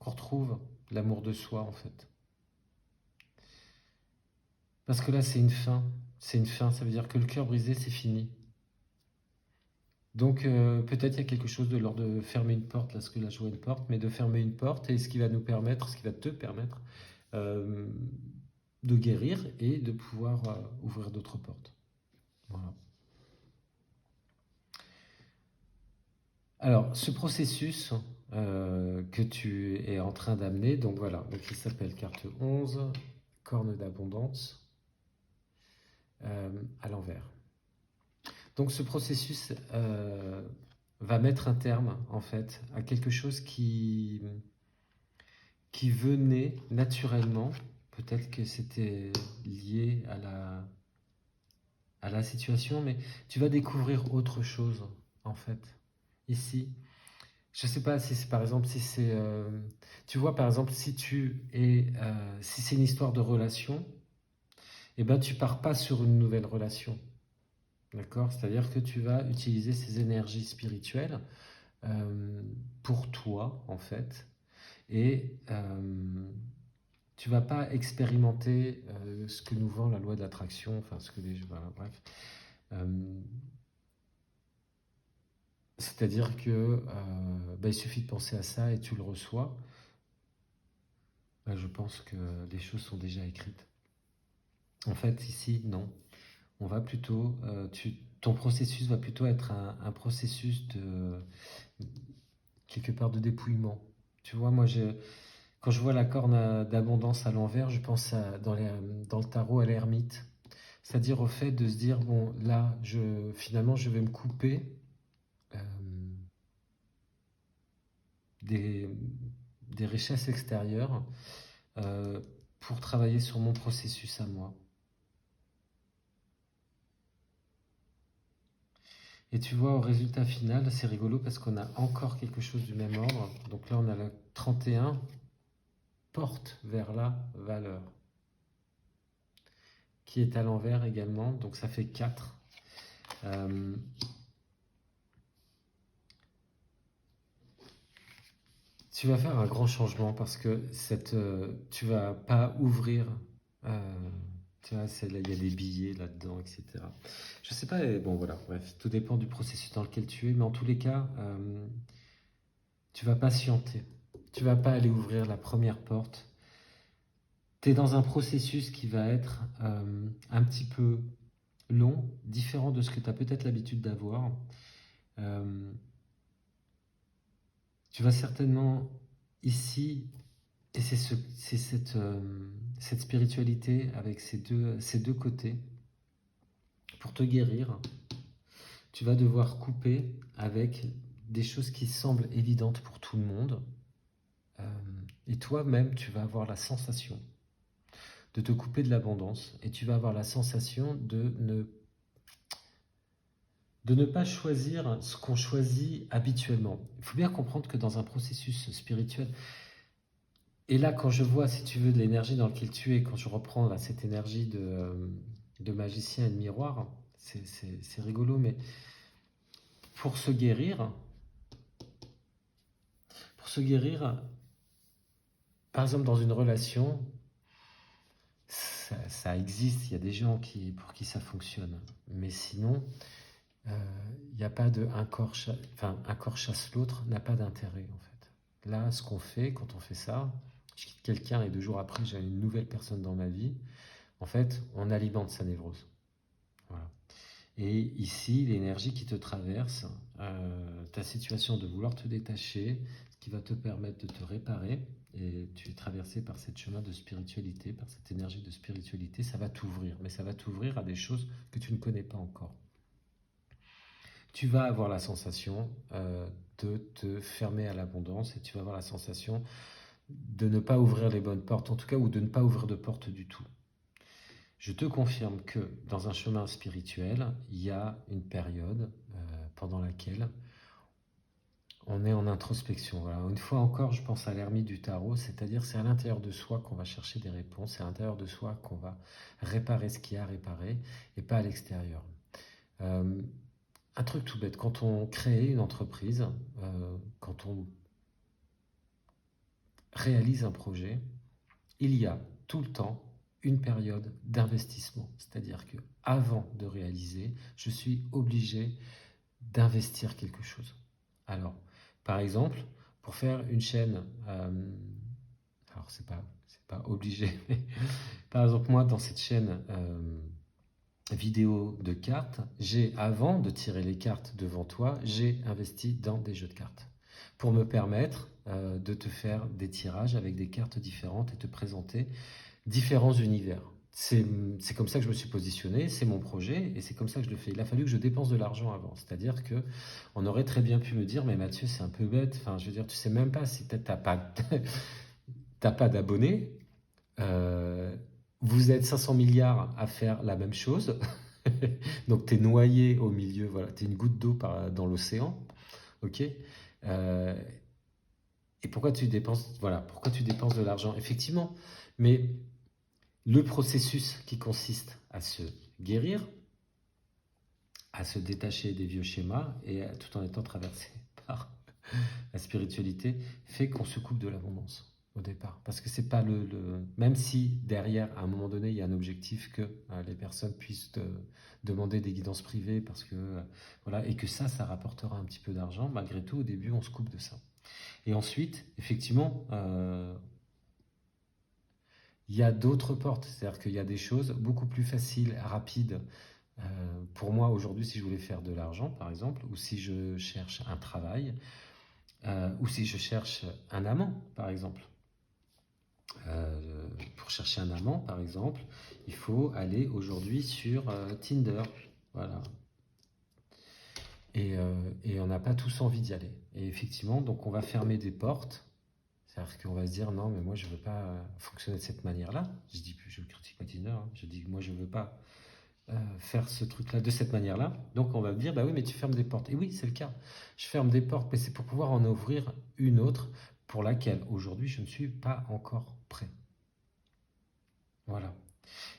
Speaker 1: qu'on retrouve l'amour de soi, en fait. Parce que là, c'est une fin. C'est une fin, ça veut dire que le cœur brisé, c'est fini. Donc peut-être il y a quelque chose de l'ordre de fermer une porte, là, ce que là je vois une porte, mais de fermer une porte, et ce qui va nous permettre, ce qui va te permettre euh, de guérir et de pouvoir ouvrir d'autres portes. Voilà. Alors, ce processus que tu es en train d'amener, donc voilà, donc il s'appelle carte 11, corne d'abondance, à l'envers. Donc ce processus va mettre un terme, en fait, à quelque chose qui venait naturellement. Peut-être que c'était lié à la situation, mais tu vas découvrir autre chose, en fait, ici. Je sais pas si c'est par exemple, si c'est, tu vois par exemple, si c'est une histoire de relation, eh ben tu pars pas sur une nouvelle relation, d'accord? C'est-à-dire que tu vas utiliser ces énergies spirituelles pour toi en fait, et tu vas pas expérimenter ce que nous vend la loi de l'attraction, enfin ce que voilà, bref. C'est-à-dire que il suffit de penser à ça et tu le reçois. Là, je pense que les choses sont déjà écrites. En fait, ici, non. On va plutôt, ton processus va plutôt être un processus de quelque part de dépouillement. Tu vois, quand je vois la corne d'abondance à l'envers, je pense dans le tarot à l'ermite. C'est-à-dire au fait de se dire, bon, là, finalement, je vais me couper euh, des, des richesses extérieures euh, pour travailler sur mon processus à moi. Et tu vois, au résultat final, c'est rigolo parce qu'on a encore quelque chose du même ordre. Donc là, on a le 31, porte vers la valeur, qui est à l'envers également. Donc ça fait 4. Tu vas faire un grand changement parce que tu vas pas ouvrir. Tu vois, il y a des billets là-dedans, etc. Je sais pas, bon voilà, bref, tout dépend du processus dans lequel tu es, mais en tous les cas, tu vas patienter. Tu vas pas aller ouvrir la première porte. Tu es dans un processus qui va être un petit peu long, différent de ce que tu as peut-être l'habitude d'avoir. Euh, Tu vas certainement ici, et c'est cette spiritualité avec ces deux côtés, pour te guérir, tu vas devoir couper avec des choses qui semblent évidentes pour tout le monde. Euh, et toi-même, tu vas avoir la sensation de te couper de l'abondance et tu vas avoir la sensation de ne pas choisir ce qu'on choisit habituellement. Il faut bien comprendre que dans un processus spirituel, et là, quand je vois, si tu veux, de l'énergie dans laquelle tu es, quand je reprends là, cette énergie de magicien et de miroir, c'est rigolo, mais pour se guérir, pour se guérir, par exemple dans une relation, ça existe, il y a des gens pour qui ça fonctionne, mais sinon, il n'y a pas de un corps chasse l'autre, n'a pas d'intérêt en fait. Là, ce qu'on fait quand on fait ça, je quitte quelqu'un et 2 jours après j'ai une nouvelle personne dans ma vie, en fait, on alimente sa névrose. Voilà. Et ici, l'énergie qui te traverse, ta situation de vouloir te détacher, ce qui va te permettre de te réparer, et tu es traversé par cette chemin de spiritualité, par cette énergie de spiritualité, ça va t'ouvrir, mais ça va t'ouvrir à des choses que tu ne connais pas encore. Tu vas avoir la sensation de te fermer à l'abondance et tu vas avoir la sensation de ne pas ouvrir les bonnes portes, en tout cas, ou de ne pas ouvrir de porte du tout. Je te confirme que dans un chemin spirituel, il y a une période pendant laquelle on est en introspection. Voilà. Une fois encore, je pense à l'ermite du tarot, c'est-à-dire c'est à l'intérieur de soi qu'on va chercher des réponses, c'est à l'intérieur de soi qu'on va réparer ce qu'il y a à réparer et pas à l'extérieur. Un truc tout bête, quand on crée une entreprise, quand on réalise un projet, il y a tout le temps une période d'investissement. C'est-à-dire que avant de réaliser, je suis obligé d'investir quelque chose. Alors, par exemple, pour faire une chaîne, alors c'est pas obligé, mais par exemple moi dans cette chaîne vidéo de cartes, avant de tirer les cartes devant toi, j'ai investi dans des jeux de cartes pour me permettre de te faire des tirages avec des cartes différentes et te présenter différents univers. C'est comme ça que je me suis positionné, c'est mon projet et c'est comme ça que je le fais. Il a fallu que je dépense de l'argent avant. C'est-à-dire que on aurait très bien pu me dire, mais Mathieu, c'est un peu bête. Enfin, je veux dire, tu sais même pas si peut-être t'as pas d'abonnés. Vous êtes 500 milliards à faire la même chose. Donc tu es noyé au milieu, voilà, tu es une goutte d'eau dans l'océan. Ok. Euh, et pourquoi tu dépenses de l'argent? Effectivement, mais le processus qui consiste à se guérir, à se détacher des vieux schémas et tout en étant traversé par la spiritualité fait qu'on se coupe de l'abondance. au départ. Parce que c'est pas même si derrière, à un moment donné, il y a un objectif que les personnes puissent demander des guidances privées parce que, voilà, et que ça rapportera un petit peu d'argent, malgré tout, au début, on se coupe de ça. Et ensuite, effectivement, il y a d'autres portes. C'est-à-dire qu'il y a des choses beaucoup plus faciles, rapides. Pour moi, aujourd'hui, si je voulais faire de l'argent, par exemple, ou si je cherche un travail, ou si je cherche un amant, par exemple. Pour chercher un amant, par exemple, il faut aller aujourd'hui sur Tinder. Voilà. Et on n'a pas tous envie d'y aller. Et effectivement, donc on va fermer des portes. C'est-à-dire qu'on va se dire non, mais moi je ne veux pas fonctionner de cette manière-là. Je dis, je critique pas Tinder. Hein. Je dis que moi je ne veux pas faire ce truc-là de cette manière-là. Donc on va me dire bah oui, mais tu fermes des portes. Et oui, c'est le cas. Je ferme des portes, mais c'est pour pouvoir en ouvrir une autre pour laquelle aujourd'hui je ne suis pas encore prêt. Voilà.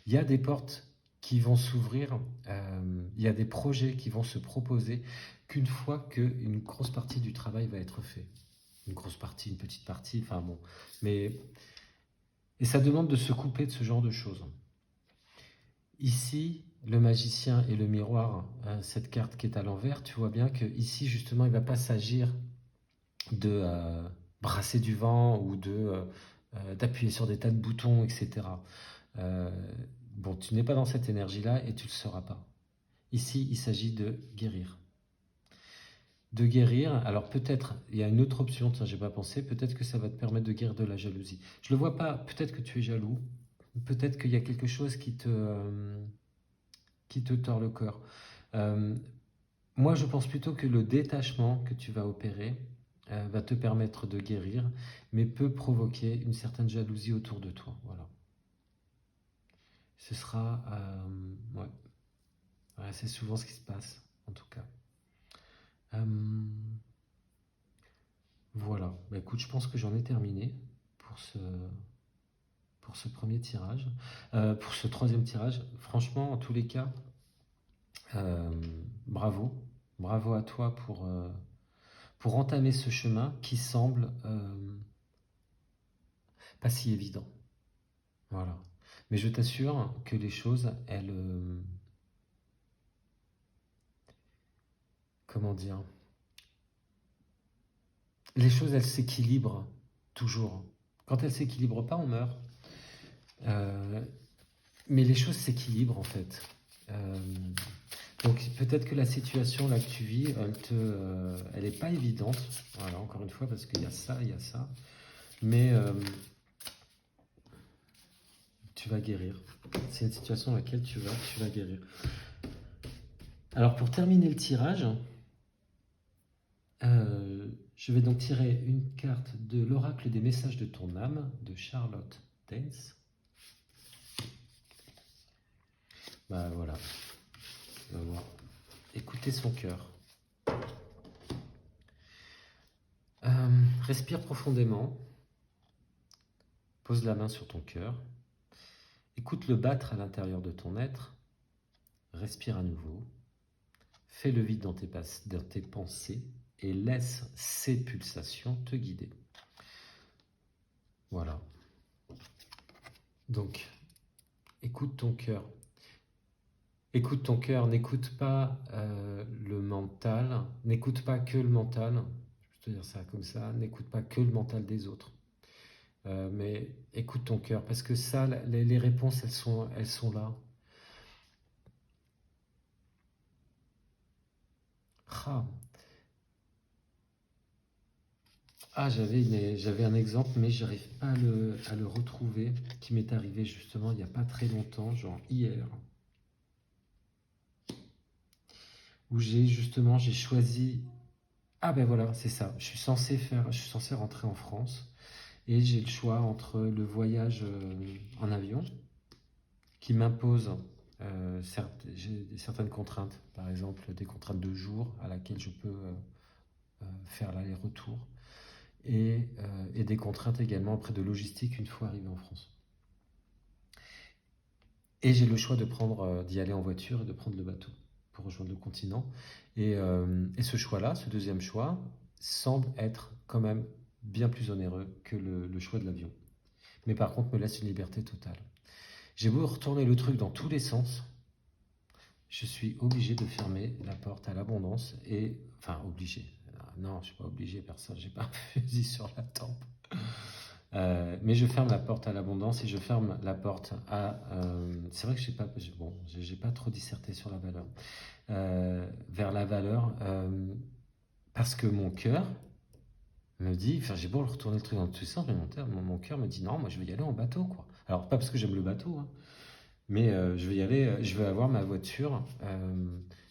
Speaker 1: Il y a des portes qui vont s'ouvrir, il y a des projets qui vont se proposer qu'une fois qu'une grosse partie du travail va être fait. Une grosse partie, une petite partie, enfin bon. Et ça demande de se couper de ce genre de choses. Ici, le magicien et le miroir, cette carte qui est à l'envers, tu vois bien que ici justement, il ne va pas s'agir de brasser du vent ou d'appuyer sur des tas de boutons, etc. Bon, tu n'es pas dans cette énergie-là et tu ne le seras pas. Ici, il s'agit de guérir. De guérir, alors peut-être, il y a une autre option, ça j'ai pas pensé, peut-être que ça va te permettre de guérir de la jalousie. Je le vois pas, peut-être que tu es jaloux, peut-être qu'il y a quelque chose qui te tord le cœur. Moi, je pense plutôt que le détachement que tu vas opérer va te permettre de guérir, mais peut provoquer une certaine jalousie autour de toi. Voilà. Ce sera... ouais, c'est souvent ce qui se passe, en tout cas. Voilà. Bah, écoute, je pense que j'en ai terminé pour ce premier tirage. Pour ce troisième tirage, franchement, en tous les cas, bravo. Bravo à toi pour entamer ce chemin qui semble pas si évident. Voilà. Mais je t'assure que les choses, elles... comment dire? Les choses, elles s'équilibrent toujours. Quand elles ne s'équilibrent pas, on meurt. Mais les choses s'équilibrent en fait. Donc peut-être que la situation là que tu vis, elle n'est pas évidente. Voilà, encore une fois, parce qu'il y a ça, il y a ça. Mais tu vas guérir. C'est une situation dans laquelle tu vas guérir. Alors pour terminer le tirage, je vais donc tirer une carte de l'oracle des messages de ton âme de Charlotte Dance. Bah voilà. On va voir. Écoutez son cœur. Respire profondément. Pose la main sur ton cœur. Écoute-le battre à l'intérieur de ton être. Respire à nouveau. Fais le vide dans tes pensées et laisse ces pulsations te guider. Voilà. Donc, écoute ton cœur. Écoute ton cœur, n'écoute pas le mental, n'écoute pas que le mental, je peux te dire ça comme ça, n'écoute pas que le mental des autres. Mais écoute ton cœur, parce que ça, les réponses, elles sont là. J'avais un exemple, mais je n'arrive pas à le retrouver, qui m'est arrivé justement il n'y a pas très longtemps, genre hier. Où j'ai choisi... Ah ben voilà, c'est ça. Je suis censé rentrer en France et j'ai le choix entre le voyage en avion qui m'impose certaines contraintes, par exemple des contraintes de jour à laquelle je peux faire l'aller-retour et des contraintes également après de logistique une fois arrivé en France. Et j'ai le choix d'y aller en voiture et de prendre le bateau pour rejoindre le continent. Et ce choix-là, ce deuxième choix, semble être quand même bien plus onéreux que le choix de l'avion. Mais par contre, me laisse une liberté totale. J'ai beau retourner le truc dans tous les sens, je suis obligé de fermer la porte à l'abondance et... Enfin, obligé. Non, je ne suis pas obligé, personne. J'ai pas un fusil sur la tempe. Mais je ferme la porte à l'abondance et je ferme la porte à... c'est vrai que j'ai pas trop disserté sur la valeur. Vers la valeur, parce que mon cœur me dit, enfin j'ai beau retourner le truc dans tous les sens, mais mon cœur me dit non, moi je vais y aller en bateau, quoi. Alors pas parce que j'aime le bateau, hein, mais je vais y aller, je veux avoir ma voiture,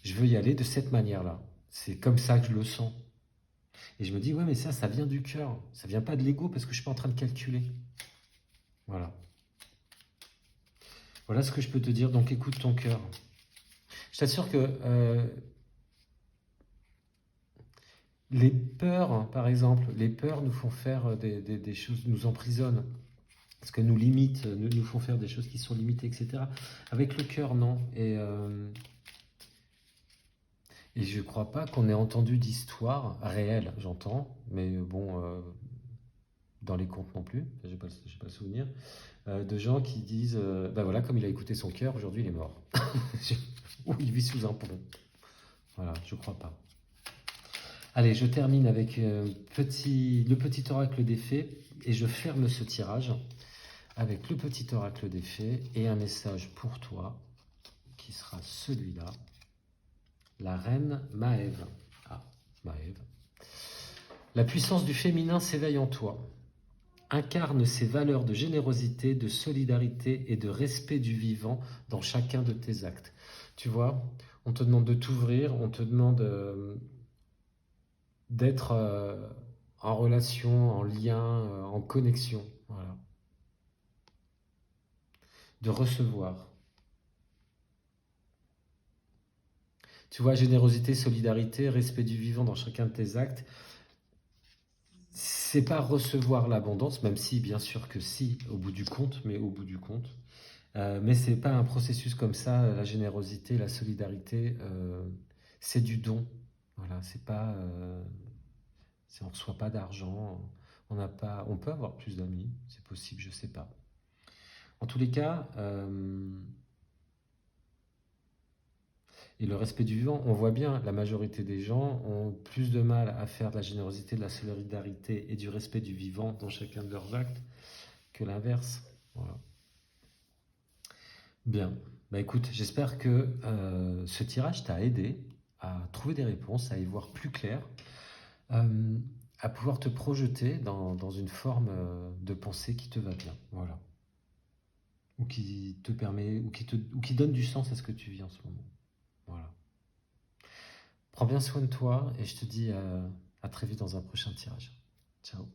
Speaker 1: je veux y aller de cette manière-là. C'est comme ça que je le sens. Et je me dis, ouais, mais ça vient du cœur, ça vient pas de l'ego parce que je suis pas en train de calculer. Voilà. Voilà ce que je peux te dire, donc écoute ton cœur. Je t'assure que les peurs, par exemple, les peurs nous font faire des choses, nous emprisonnent, parce qu'elles nous limitent, nous font faire des choses qui sont limitées, etc. Avec le cœur, non. Et je ne crois pas qu'on ait entendu d'histoire réelle, j'entends, mais bon, dans les contes non plus, je n'ai pas le souvenir, de gens qui disent, ben voilà, comme il a écouté son cœur, aujourd'hui il est mort. Ou il vit sous un pont. Voilà, je ne crois pas. Allez, je termine avec le petit oracle des fées et je ferme ce tirage avec le petit oracle des fées et un message pour toi qui sera celui-là. La reine Maëve. Ah, Maëve. La puissance du féminin s'éveille en toi. Incarne ses valeurs de générosité, de solidarité et de respect du vivant dans chacun de tes actes. Tu vois, on te demande de t'ouvrir, on te demande d'être en relation, en lien, en connexion. Voilà. De recevoir. Tu vois, générosité, solidarité, respect du vivant dans chacun de tes actes. C'est pas recevoir l'abondance, même si, bien sûr que si, au bout du compte, mais au bout du compte. Mais c'est pas un processus comme ça, la générosité, la solidarité, c'est du don. Voilà, c'est pas... on reçoit pas d'argent, on peut avoir plus d'amis, c'est possible, je sais pas. En tous les cas, et le respect du vivant, on voit bien, la majorité des gens ont plus de mal à faire de la générosité, de la solidarité et du respect du vivant dans chacun de leurs actes que l'inverse. Voilà. Bien. Bah écoute, j'espère que ce tirage t'a aidé à trouver des réponses, à y voir plus clair, à pouvoir te projeter dans une forme de pensée qui te va bien. Voilà. Ou qui te permet, ou qui donne du sens à ce que tu vis en ce moment. Voilà. Prends bien soin de toi et je te dis à très vite dans un prochain tirage. Ciao.